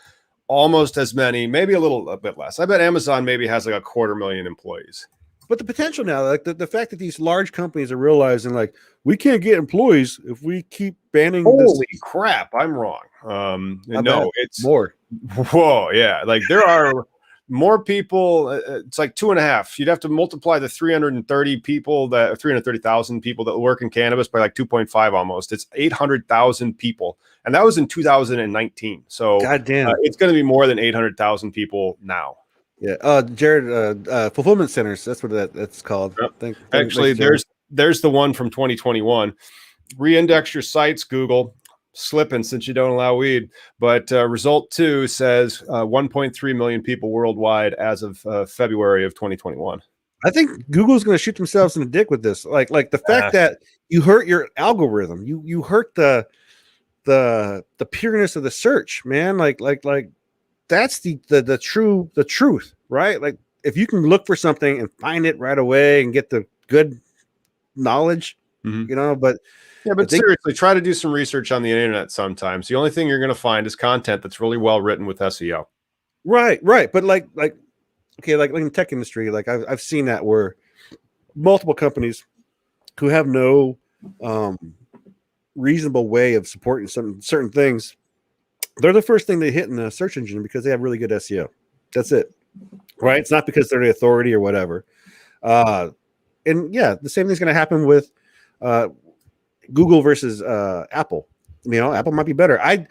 almost as many, maybe a bit less. I bet Amazon maybe has like 250,000 employees. But the potential now, like the fact that these large companies are realizing, like, we can't get employees if we keep banning. Holy crap! I'm wrong. No, it's more. Whoa, yeah. Like there are more people. It's like 2.5. You'd have to multiply the 330,000 people that work in cannabis by like 2.5 almost. It's 800,000 people, and that was in 2019. So goddamn, it's going to be more than 800,000 people now. Yeah, Jared, fulfillment centers. That's what that's called. Yep. Actually, there's the one from 2021. Reindex your sites, Google. Slipping since you don't allow weed. But result 2 says 1.3 million people worldwide as of February of 2021. I think Google's going to shoot themselves in the dick with this. Like the fact that you hurt your algorithm, you hurt the pureness of the search, man. Like that's the truth, right? Like if you can look for something and find it right away and get the good knowledge, you know, but seriously, try to do some research on the internet sometimes. The only thing you're going to find is content that's really well written with SEO. Right. But like in the tech industry, like I've seen that where multiple companies who have no reasonable way of supporting certain things, they're the first thing they hit in the search engine because they have really good SEO. That's it. Right. It's not because they're the authority or whatever. And yeah, the same thing's going to happen with Google versus Apple. You know, Apple might be better. I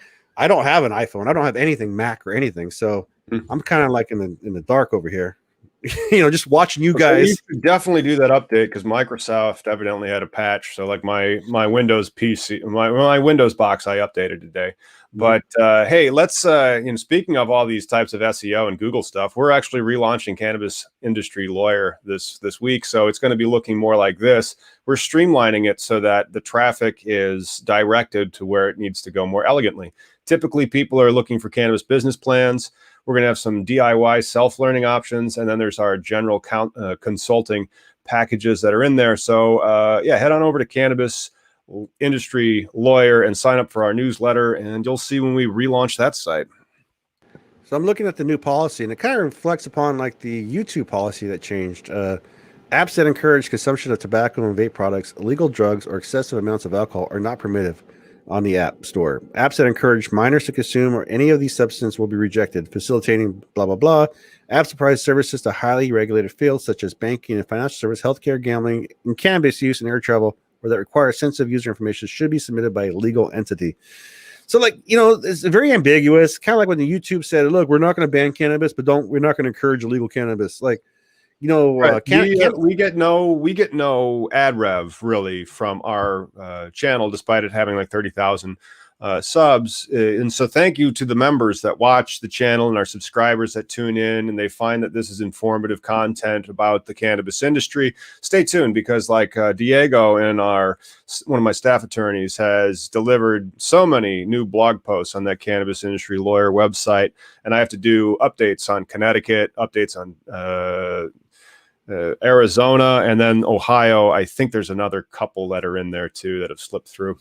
don't have an iPhone. I don't have anything Mac or anything. So I'm kind of like in the dark over here. You know, just watching you guys. You should definitely do that update because Microsoft evidently had a patch. So like my Windows PC, my Windows box, I updated today. But hey, let's speaking of all these types of SEO and Google stuff, we're actually relaunching Cannabis Industry Lawyer this week. So it's going to be looking more like this. We're streamlining it so that the traffic is directed to where it needs to go more elegantly. Typically, people are looking for cannabis business plans. We're going to have some DIY self-learning options, and then there's our general consulting packages that are in there. So head on over to Cannabis Industry Lawyer and sign up for our newsletter, and you'll see when we relaunch that site. So I'm looking at the new policy, and it kind of reflects upon like the YouTube policy that changed. Apps that encourage consumption of tobacco and vape products, illegal drugs, or excessive amounts of alcohol are not permitted on the App Store. Apps that encourage minors to consume or any of these substances will be rejected, facilitating blah, blah, blah. Apps that provide services to highly regulated fields such as banking and financial service, healthcare, gambling, and cannabis use and air travel, or that require sensitive user information should be submitted by a legal entity. So, like, you know, it's very ambiguous. Kind of like when the YouTube said, look, we're not going to ban cannabis, but we're not going to encourage illegal cannabis. Like, you know, right. We get no ad rev really from our channel, despite it having like 30,000 subs. And so thank you to the members that watch the channel and our subscribers that tune in and they find that this is informative content about the cannabis industry. Stay tuned because like Diego and one of my staff attorneys has delivered so many new blog posts on that cannabis industry lawyer website. And I have to do updates on Connecticut, updates on Arizona, and then Ohio. I think there's another couple that are in there too that have slipped through.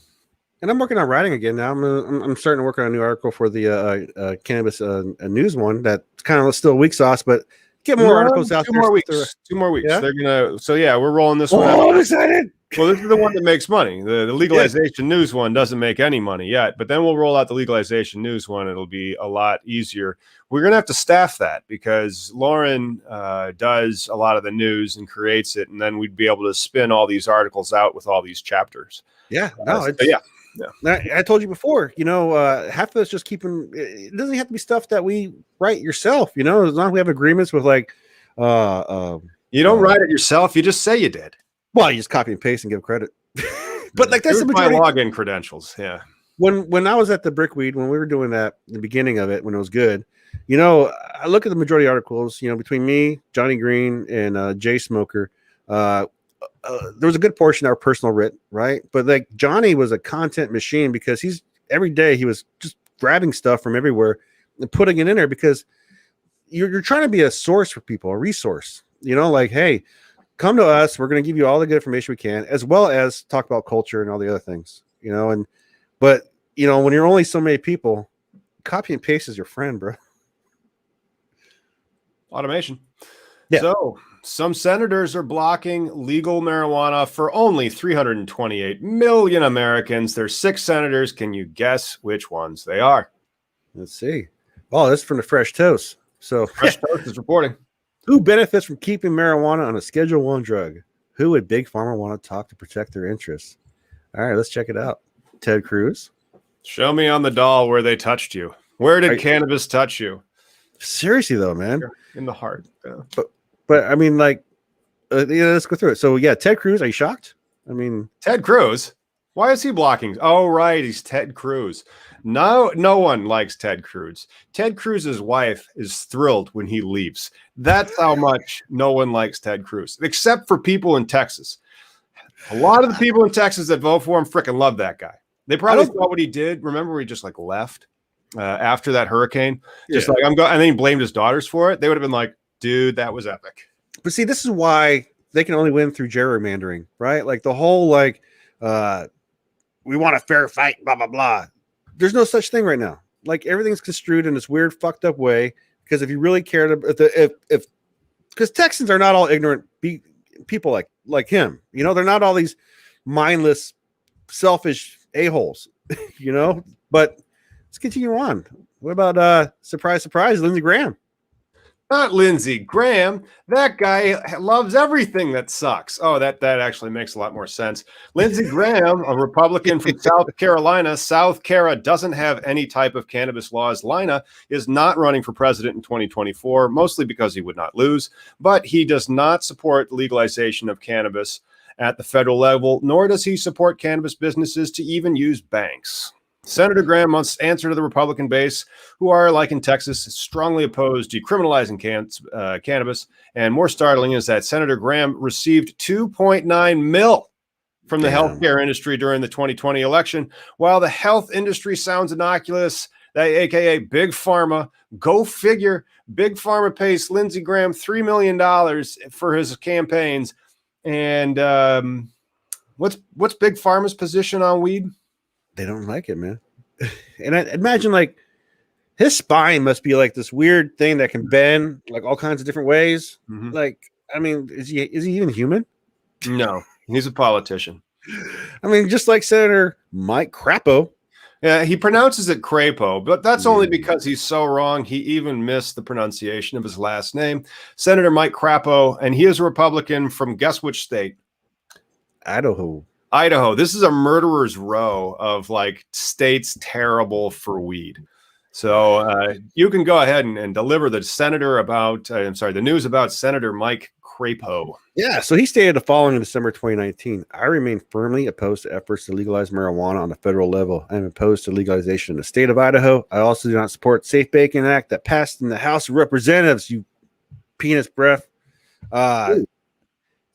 And I'm working on writing again now. I'm starting to work on a new article for the cannabis news one. That's kind of still weak sauce, but get more articles out there. 2 more weeks. Yeah? They're gonna. So yeah, we're rolling this one out. Oh, I'm excited. Well, this is the one that makes money. The legalization news one doesn't make any money yet, but then we'll roll out the legalization news one. It'll be a lot easier. We're going to have to staff that because Lauren does a lot of the news and creates it, and then we'd be able to spin all these articles out with all these chapters. Yeah, no, yeah. I told you before, half of it's just keeping. It doesn't have to be stuff that we write yourself. As long as we have agreements with like. You don't write it yourself. You just say you did. Well, you just copy and paste and give credit. But like that's the majority. My login credentials. Yeah. When I was at the Brickweed, when we were doing that, the beginning of it, when it was good, I look at the majority articles, between me, Johnny Green, and Jay Smoker. There was a good portion that were personal writ, right? But like Johnny was a content machine because every day he was just grabbing stuff from everywhere and putting it in there because you're trying to be a source for people, a resource, like, hey, come to us. We're going to give you all the good information we can, as well as talk about culture and all the other things, but when you're only so many people, copy and paste is your friend, bro. Automation. Yeah. So some senators are blocking legal marijuana for only 328 million Americans. There's 6 senators. Can you guess which ones they are? Let's see. Oh, this is from the Fresh Toast. So Fresh Toast is reporting. Who benefits from keeping marijuana on a Schedule I drug? Who would Big Pharma want to talk to protect their interests? All right, let's check it out. Ted Cruz. Show me on the doll where they touched you. Where did cannabis touch you? Seriously, though, man. In the heart. Yeah. But I mean, like, let's go through it. So, yeah, Ted Cruz, are you shocked? I mean, Ted Cruz? Why is he blocking? Oh, right. He's Ted Cruz. No one likes Ted Cruz. Ted Cruz's wife is thrilled when he leaves. That's how much no one likes Ted Cruz, except for people in Texas. A lot of the people in Texas that vote for him freaking love that guy. They probably thought what he did. Remember, where he just like left after that hurricane? Just like I'm going, and then he blamed his daughters for it. They would have been like, dude, that was epic. But see, this is why they can only win through gerrymandering, right? Like the whole we want a fair fight, blah blah blah. There's no such thing right now. Like everything's construed in this weird, fucked up way. Because if you really cared, because Texans are not all ignorant people like him, they're not all these mindless, selfish a-holes, But let's continue on. What about surprise, Lindsey Graham? Not Lindsey Graham. That guy loves everything that sucks. Oh, that actually makes a lot more sense. Lindsey Graham, a Republican from South Carolina. South Cara doesn't have any type of cannabis laws. Lina is not running for president in 2024, mostly because he would not lose, but he does not support legalization of cannabis at the federal level, nor does he support cannabis businesses to even use banks. Senator Graham must answer to the Republican base, who are, like in Texas, strongly opposed to decriminalizing cannabis. And more startling is that Senator Graham received $2.9 million from the healthcare industry during the 2020 election. While the health industry sounds innocuous, aka Big Pharma, go figure, Big Pharma pays Lindsey Graham $3 million for his campaigns. And what's Big Pharma's position on weed? They don't like it, man. And I imagine like his spine must be like this weird thing that can bend like all kinds of different ways. Mm-hmm. Like, I mean, is he even human? No, he's a politician. I mean, just like Senator Mike Crapo. Yeah, he pronounces it Crapo, but that's only because he's so wrong. He even missed the pronunciation of his last name. Senator Mike Crapo, and he is a Republican from guess which state? Idaho. This is a murderer's row of like states terrible for weed. So you can go ahead and deliver the the news about Senator Mike Crapo. Yeah, so he stated the following in December 2019. I remain firmly opposed to efforts to legalize marijuana on the federal level. I am opposed to legalization in the state of Idaho. I also do not support Safe Banking Act that passed in the House of Representatives, you penis breath. It's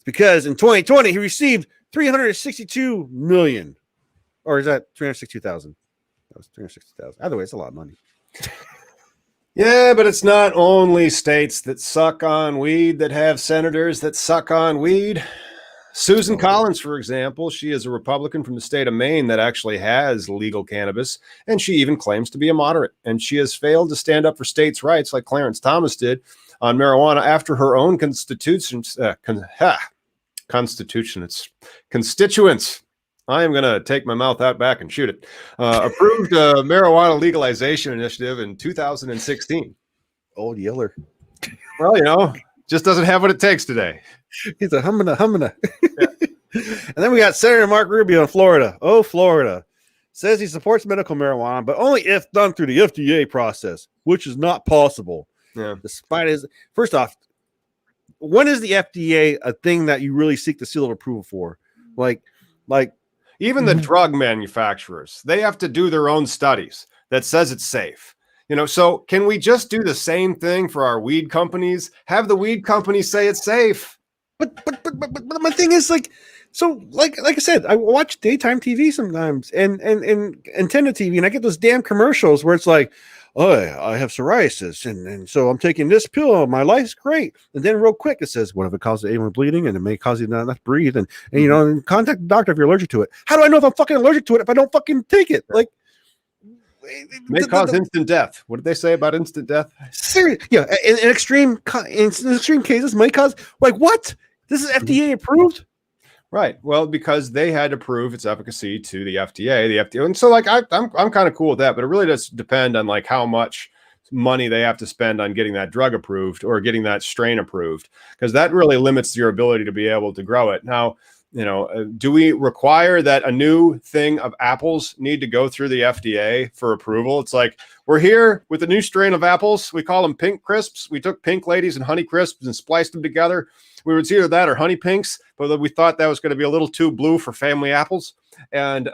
because in 2020 he received 362 million. Or is that 362,000? That was 360,000. Either way, it's a lot of money. Yeah, but it's not only states that suck on weed that have senators that suck on weed. Susan Collins, for example, she is a Republican from the state of Maine that actually has legal cannabis, and she even claims to be a moderate. And she has failed to stand up for states' rights like Clarence Thomas did on marijuana after her own constituents. I am going to take my mouth out back and shoot it. Approved a marijuana legalization initiative in 2016. Old Yeller. Well, just doesn't have what it takes today. He's a humming. Yeah. And then we got Senator Mark Rubio in Florida. Oh, Florida. Says he supports medical marijuana, but only if done through the FDA process, which is not possible. Yeah. Despite his, first off, when is the FDA a thing that you really seek the seal of approval for? Like, even the drug manufacturers, they have to do their own studies that says it's safe. So can we just do the same thing for our weed companies? Have the weed companies say it's safe. But my thing is like I said, I watch daytime TV sometimes and antenna TV, and I get those damn commercials where it's like, oh, I have psoriasis, and so I'm taking this pill. My life's great. And then real quick, it says, what if it causes anyone bleeding, and it may cause you not enough to breathe, and contact the doctor if you're allergic to it. How do I know if I'm fucking allergic to it if I don't fucking take it? Like, may cause instant death. What did they say about instant death? Seriously, yeah. In extreme cases, may cause, like, what? This is FDA approved. Right. Well, because they had to prove its efficacy to the FDA, and so like I'm kind of cool with that, but it really does depend on like how much money they have to spend on getting that drug approved or getting that strain approved, because that really limits your ability to be able to grow it. Now, do we require that a new thing of apples need to go through the FDA for approval? It's like, we're here with a new strain of apples. We call them pink crisps. We took pink ladies and honey crisps and spliced them together. We would either that or honey pinks, but we thought that was going to be a little too blue for family apples. And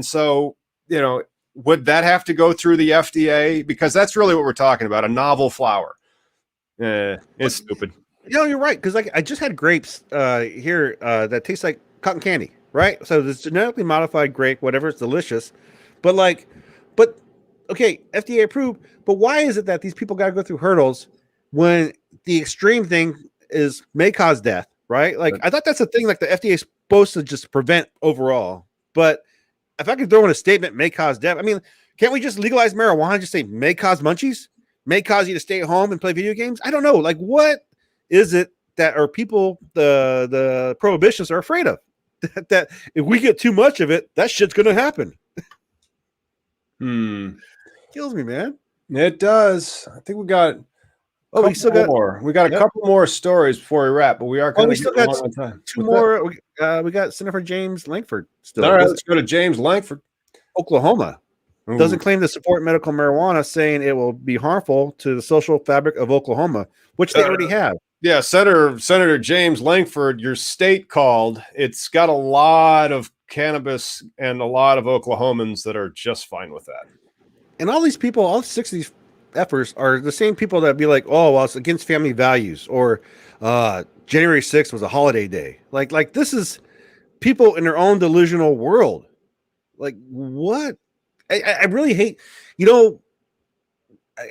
so, would that have to go through the FDA? Because that's really what we're talking about, a novel flower. It's stupid. You're right. Because I just had grapes here that taste like cotton candy, right? So this genetically modified grape, whatever, it's delicious. But okay, FDA approved. But why is it that these people got to go through hurdles when the extreme thing may cause death, right? Like, I thought that's a thing like the FDA is supposed to just prevent overall. But if I could throw in a statement, may cause death, I mean, can't we just legalize marijuana and just say may cause munchies? May cause you to stay at home and play video games? I don't know. Like, what is it that are people, the prohibitionists are afraid of? That if we get too much of it, that shit's going to happen. Kills me, man. It does. I think we got... we still got more. We got a couple more stories before we wrap, but we are kind of still got two more. We got Senator James Lankford still. All right, let's go to James Lankford. Oklahoma doesn't claim to support medical marijuana, saying it will be harmful to the social fabric of Oklahoma, which they already have. Yeah, Senator James Lankford, your state called. It's got a lot of cannabis and a lot of Oklahomans that are just fine with that. And all these people, all 6 of these efforts are the same people that be like, oh, well, it's against family values, or January 6th was a holiday day. Like this is people in their own delusional world. Like, what? I really hate,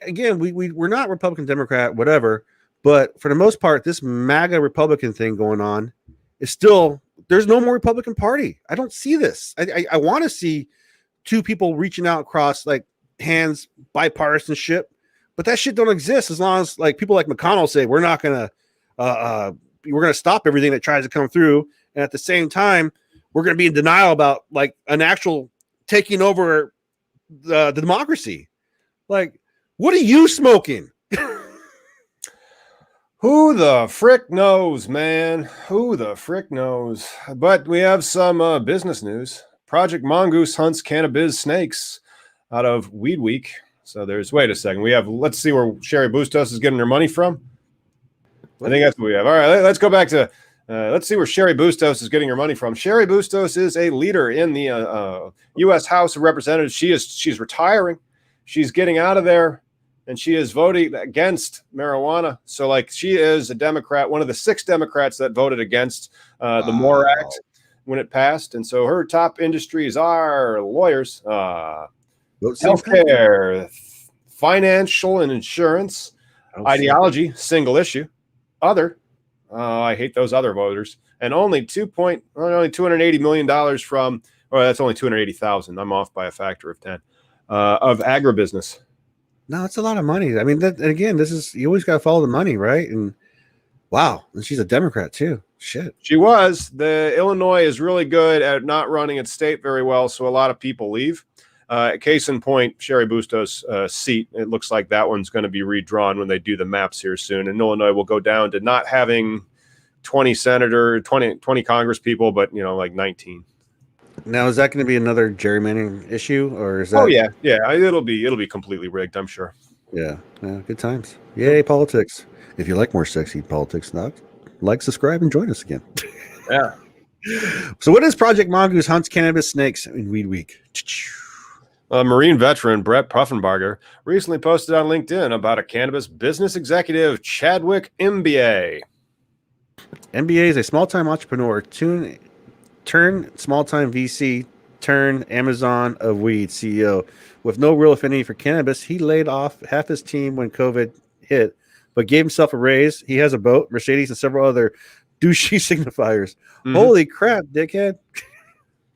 again, we're not Republican, Democrat, whatever, but for the most part, this MAGA Republican thing going on is still, there's no more Republican Party. I don't see this. I want to see two people reaching out across like hands, bipartisanship, but that shit don't exist as long as like people like McConnell say we're going to stop everything that tries to come through, and at the same time we're going to be in denial about like an actual taking over the democracy. Like, what are you smoking? Who the frick knows, man? Who the frick knows? But we have some business news. Project Mongoose hunts cannabiz snakes out of Weed Week. So wait a second. Let's see where Sherry Bustos is getting her money from. I think that's what we have. All right, let's go back to, let's see where Sherry Bustos is getting her money from. Sherry Bustos is a leader in the U.S. House of Representatives. She's retiring. She's getting out of there, and she is voting against marijuana. So, like, she is a Democrat, one of the 6 Democrats that voted against the MORE Act when it passed. And so her top industries are lawyers, healthcare, financial and insurance, ideology, single issue, other. I hate those other voters. And only $280 million from, or that's only 280,000. I'm off by a factor of 10 of agribusiness. No, it's a lot of money. I mean, again, you always got to follow the money, right? And wow, and she's a Democrat too. Shit. She was. The Illinois is really good at not running its state very well, so a lot of people leave. Case in point, Sherry Bustos' seat, it looks like that one's going to be redrawn when they do the maps here soon. And Illinois will go down to not having 20 Congress people, but, like 19. Now, is that going to be another gerrymandering issue, or is that? Oh yeah. It'll be completely rigged, I'm sure. Yeah. Good times. Yay, politics. If you like more sexy politics, subscribe, and join us again. Yeah. So, what is Project Mongoose hunts cannabis snakes in Weed Week? Marine veteran Brett Puffenbarger recently posted on LinkedIn about a cannabis business executive, Chadwick MBA. MBA is a small-time entrepreneur, turn small-time VC, turn Amazon of weed CEO. With no real affinity for cannabis, he laid off half his team when COVID hit, but gave himself a raise. He has a boat, Mercedes, and several other douchey signifiers. Mm-hmm. Holy crap, dickhead.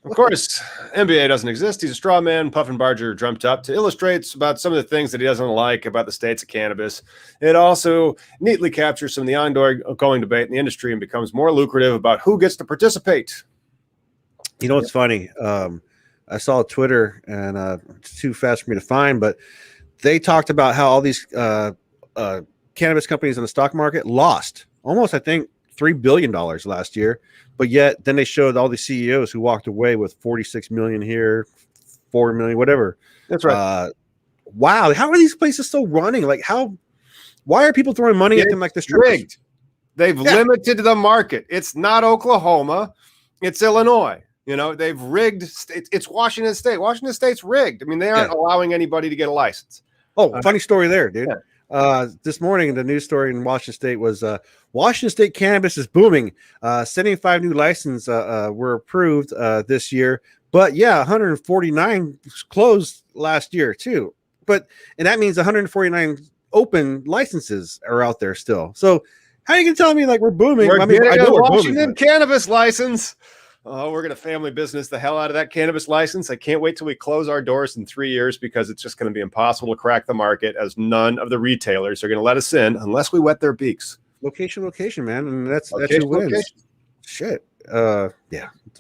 Of course, MBA doesn't exist. He's a straw man Puffenbarger dreamt up to illustrate about some of the things that he doesn't like about the states of cannabis. It also neatly captures some of the ongoing debate in the industry and becomes more lucrative about who gets to participate. You know what's funny? I saw Twitter, and it's too fast for me to find, but they talked about how all these cannabis companies in the stock market lost almost, I think, $3 billion last year. But yet then they showed all the CEOs who walked away with 46 million here, 4 million, whatever. That's right. Wow. How are these places still running? Like, why are people throwing money at them like this? Rigged. They've limited the market. It's not Oklahoma. It's Illinois. They've rigged. It's Washington State. Washington State's rigged. I mean, they aren't allowing anybody to get a license. Oh, funny story there, dude. Yeah. This morning, the news story in Washington State was Washington State cannabis is booming. 75 new licenses were approved this year. But 149 closed last year too. And that means 149 open licenses are out there still. So how are you going to tell me like we're booming? I know we're Washington cannabis license. Oh, we're going to family business the hell out of that cannabis license. I can't wait till we close our doors in 3 years because it's just going to be impossible to crack the market as none of the retailers are going to let us in unless we wet their beaks. Location, man. And that's who wins. Shit. But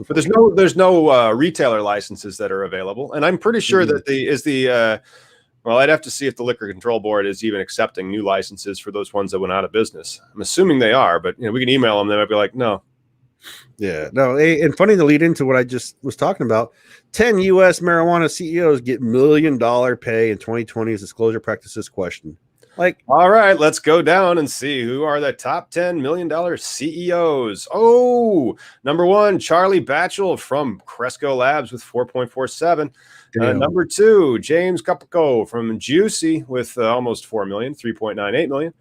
there's no retailer licenses that are available. And I'm pretty sure that I'd have to see if the Liquor Control Board is even accepting new licenses for those ones that went out of business. I'm assuming they are, but we can email them. They might be like, no. Yeah, no, and funny to lead into what I just was talking about. 10 U.S. marijuana CEOs get $1 million pay in 2020 as disclosure practices question. Like, all right, let's go down and see who are the top $10 million CEOs. Oh, number 1, Charlie Batchel from Cresco Labs with 4.47. Number 2, James Capico from Juicy with almost 4 million, 3.98 million.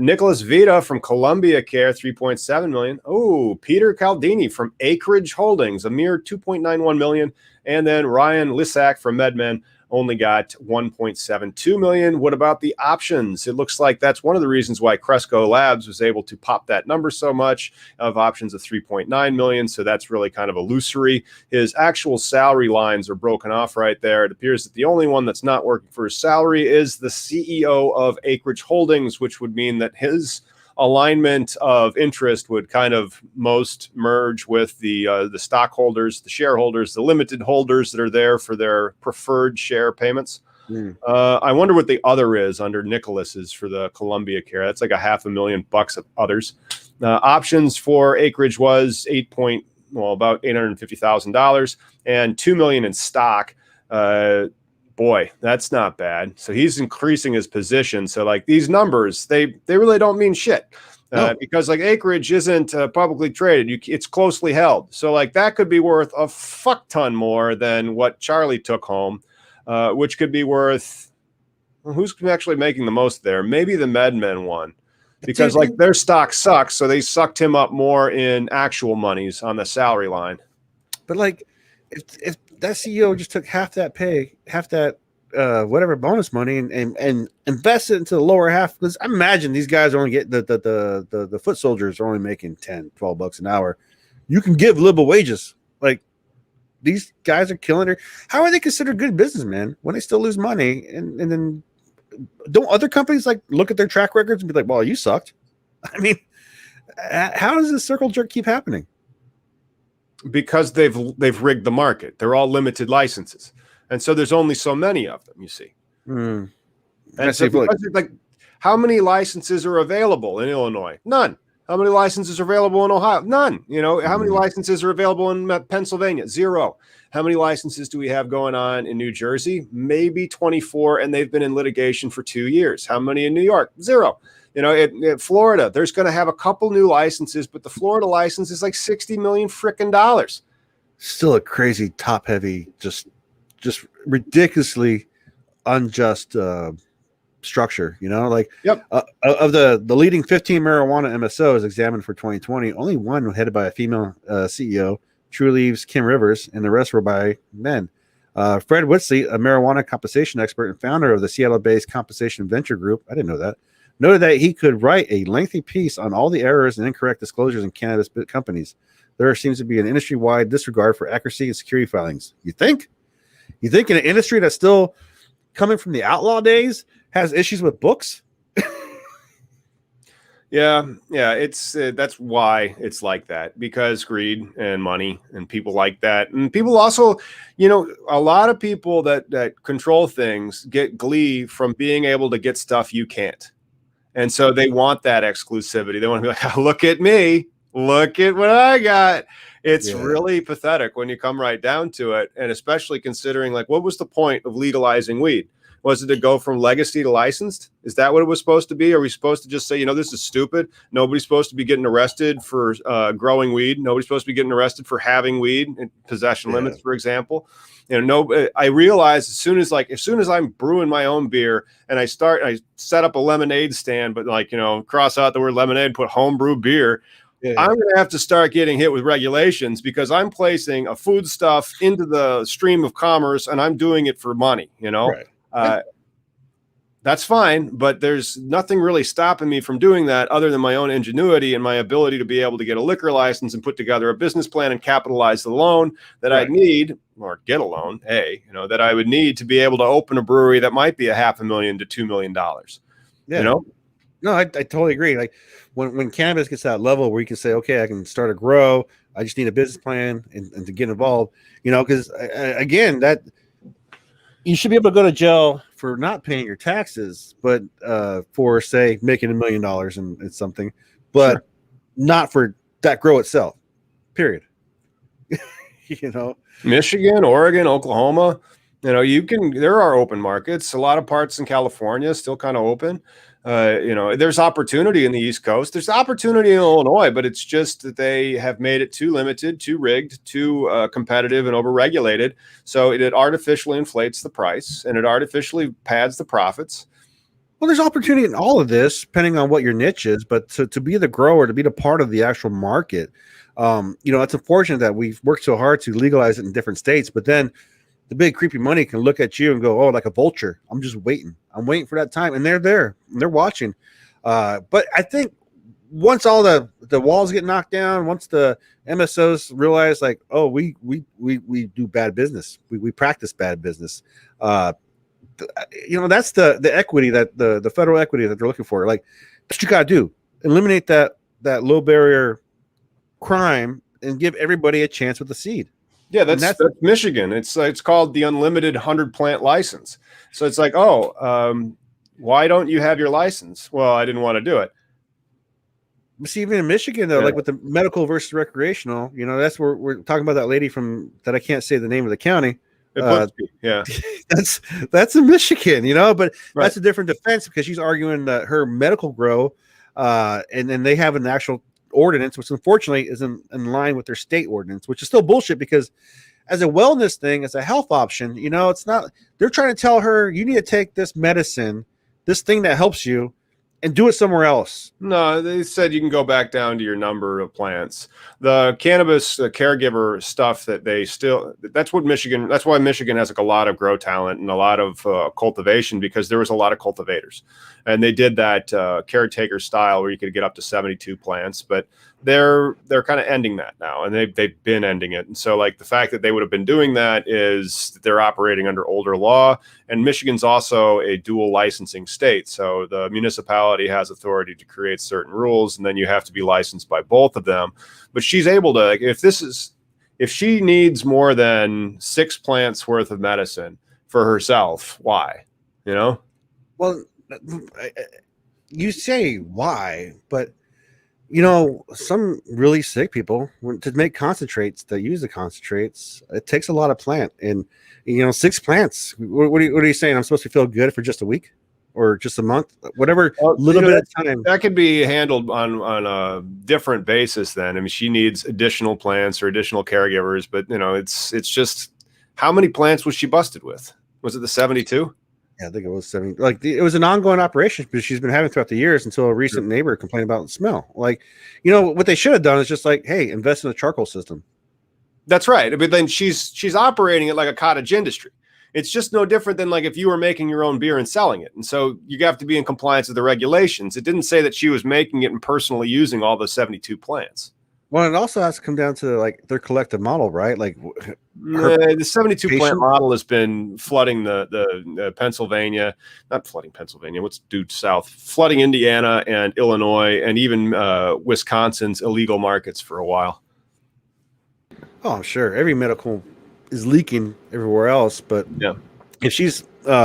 Nicholas Vita from Columbia Care, 3.7 million. Oh, Peter Caldini from Acreage Holdings, a mere 2.91 million. And then Ryan Lissack from MedMen only got 1.72 million. What about the options? It looks like that's one of the reasons why Cresco Labs was able to pop that number so much, of options of 3.9 million. So that's really kind of illusory. His actual salary lines are broken off right there. It appears that the only one that's not working for his salary is the CEO of Acreage Holdings, which would mean that his alignment of interest would kind of most merge with the stockholders, the shareholders, the limited holders that are there for their preferred share payments. I wonder what the other is under Nicholas's for the Columbia Care. That's like $500,000 of others. Options for Acreage was about $850,000 and $2 million in stock. boy, that's not bad. So he's increasing his position. So like these numbers, they really don't mean shit. Because like acreage isn't publicly traded. It's closely held. So like that could be worth a fuck ton more than what Charlie took home, which could be worth, who's actually making the most there? Maybe the MedMen one, because like their stock sucks. So they sucked him up more in actual monies on the salary line. But like if that CEO just took half that pay, half that whatever bonus money and invest it into the lower half, because I imagine these guys only get the foot soldiers are only making $10-12 an hour. You can give livable wages. Like these guys are killing her. How are they considered good businessmen when they still lose money? And then don't other companies like look at their track records and be like, well, you sucked? I mean, how does this circle jerk keep happening? Because they've rigged the market. They're all limited licenses. And so there's only so many of them, you see. And so like, how many licenses are available in Illinois? None. How many licenses are available in Ohio? None. You know, how many licenses are available in Pennsylvania? 0. How many licenses do we have going on in New Jersey? Maybe 24, and they've been in litigation for 2 years. How many in New York? 0. You know, in Florida, there's going to have a couple new licenses, but the Florida license is like $60 million frickin' dollars. Still a crazy top heavy, just ridiculously unjust structure, you know, like of the leading 15 marijuana MSOs examined for 2020, only one was headed by a female CEO, Truliev's Kim Rivers, and the rest were by men. Fred Whitsley, a marijuana compensation expert and founder of the Seattle-based compensation venture group, I didn't know that, noted that he could write a lengthy piece on all the errors and incorrect disclosures in cannabis companies. There seems to be an industry-wide disregard for accuracy and security filings. You think in an industry that's still coming from the outlaw days has issues with books? Yeah, it's that's why it's like that, because greed and money and people like that. And people also, you know, a lot of people that control things get glee from being able to get stuff you can't. And so they want that exclusivity. They want to be like, look at me, look at what I got. It's really pathetic when you come right down to it. And especially considering, like, what was the point of legalizing weed? Was it to go from legacy to licensed? Is that what it was supposed to be? Are we supposed to just say, you know, this is stupid? Nobody's supposed to be getting arrested for growing weed. Nobody's supposed to be getting arrested for having weed and possession limits, for example. You know, I realize as soon as I'm brewing my own beer and I set up a lemonade stand, but like, you know, cross out the word lemonade, put homebrew beer. I'm going to have to start getting hit with regulations because I'm placing a food stuff into the stream of commerce and I'm doing it for money, you know? Right. That's fine, but there's nothing really stopping me from doing that other than my own ingenuity and my ability to be able to get a liquor license and put together a business plan and capitalize the loan that I need, or get a loan, that I would need to be able to open a brewery that might be $500,000 to $2 million. You know? No, I totally agree. Like when cannabis gets to that level where you can say, okay, I can start a grow, I just need a business plan and to get involved, you know, because again, that you should be able to go to jail for not paying your taxes, but for say making $1 million and something, but not for that grow itself, period. You know, Michigan, Oregon, Oklahoma, you know, there are open markets. A lot of parts in California still kind of open. You know, there's opportunity in the East Coast. There's opportunity in Illinois, but it's just that they have made it too limited, too rigged, too competitive and overregulated. So it artificially inflates the price and it artificially pads the profits. Well, there's opportunity in all of this, depending on what your niche is. But to be the grower, to be the part of the actual market, you know, it's unfortunate that we've worked so hard to legalize it in different states, but then the big creepy money can look at you and go, oh, like a vulture. I'm just waiting. I'm waiting for that time. And they're there. And they're watching. But I think once all the walls get knocked down, once the MSOs realize like, oh, we do bad business. We practice bad business. You know, that's the equity that the federal equity that they're looking for. Like, that's what you got to do. Eliminate that low barrier crime and give everybody a chance with the seed. Yeah, that's Michigan. It's called the unlimited 100 plant license. So it's like, why don't you have your license? Well, I didn't want to do it. See, even in Michigan, though, like with the medical versus recreational, you know, that's where we're talking about that lady from that I can't say the name of the county, Yeah, that's in Michigan, but Right. that's a different defense because she's arguing that her medical grow, and then they have an actual ordinance, which unfortunately isn't in line with their state ordinance, which is still bullshit because as a wellness thing, as a health option, it's not, they're trying to tell her you need to take this medicine, this thing that helps you, and do it somewhere else. No, they said you can go back down to your number of plants. The cannabis, the caregiver stuff that's why Michigan has like a lot of grow talent and a lot of cultivation, because there was a lot of cultivators. And they did that caretaker style where you could get up to 72 plants, but they're kind of ending that now, and they've been ending it. And so like the fact that they would have been doing that is that they're operating under older law, and Michigan's also a dual licensing state. So the municipality has authority to create certain rules, and then you have to be licensed by both of them. But she's able to, like, if she needs more than 6 plants worth of medicine for herself, why? Well, you say why, but some really sick people, to make concentrates, that use the concentrates, it takes a lot of plant, and 6 plants. What are you saying? I'm supposed to feel good for just a week or just a month, whatever, little bit of time. That could be handled on a different basis. Then, I mean, she needs additional plants or additional caregivers, but it's just, how many plants was she busted with? Was it the 72? Yeah, I think it was 70. Like, it was an ongoing operation, but she's been having throughout the years until a recent neighbor complained about the smell. Like, what they should have done is just like, hey, invest in a charcoal system. That's right. But then she's operating it like a cottage industry. It's just no different than like if you were making your own beer and selling it. And so you have to be in compliance with the regulations. It didn't say that she was making it and personally using all the 72 plants. Well, it also has to come down to like their collective model, right? Like the 72 plant model has been flooding the Pennsylvania, not flooding Pennsylvania, what's due south, flooding Indiana and Illinois and even Wisconsin's illegal markets for a while. Oh, I'm sure every medical is leaking everywhere else, but yeah, if she's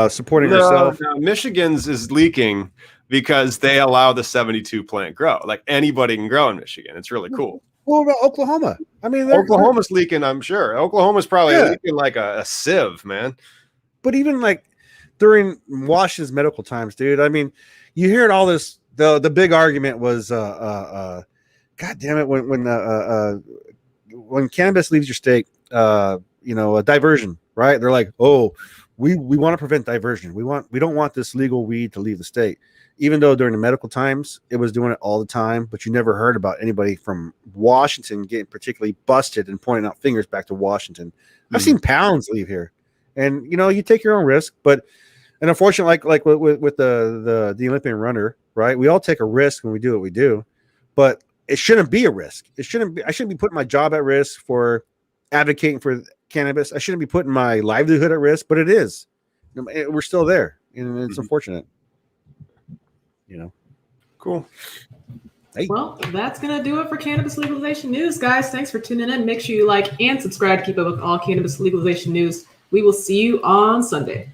supporting herself, Michigan's is leaking because they allow the 72 plant grow. Like anybody can grow in Michigan. It's really cool. What about Oklahoma? I mean, Oklahoma's leaking, I'm sure. Oklahoma's probably leaking like a sieve, man. But even like during Washington's medical times, dude, I mean, you hear it all this. The big argument was, God damn it, when cannabis leaves your state, a diversion, right? They're like, oh, we want to prevent diversion. We don't want this legal weed to leave the state. Even though during the medical times, it was doing it all the time, but you never heard about anybody from Washington getting particularly busted and pointing out fingers back to Washington. Mm-hmm. I've seen pounds leave here, and you take your own risk. But unfortunately, like with the Olympian runner, right? We all take a risk when we do what we do, but it shouldn't be a risk. I shouldn't be putting my job at risk for advocating for cannabis. I shouldn't be putting my livelihood at risk, but it is. We're still there, and it's unfortunate. Cool. Hey. Well, that's going to do it for Cannabis Legalization News, guys. Thanks for tuning in. Make sure you like and subscribe to keep up with all cannabis legalization news. We will see you on Sunday.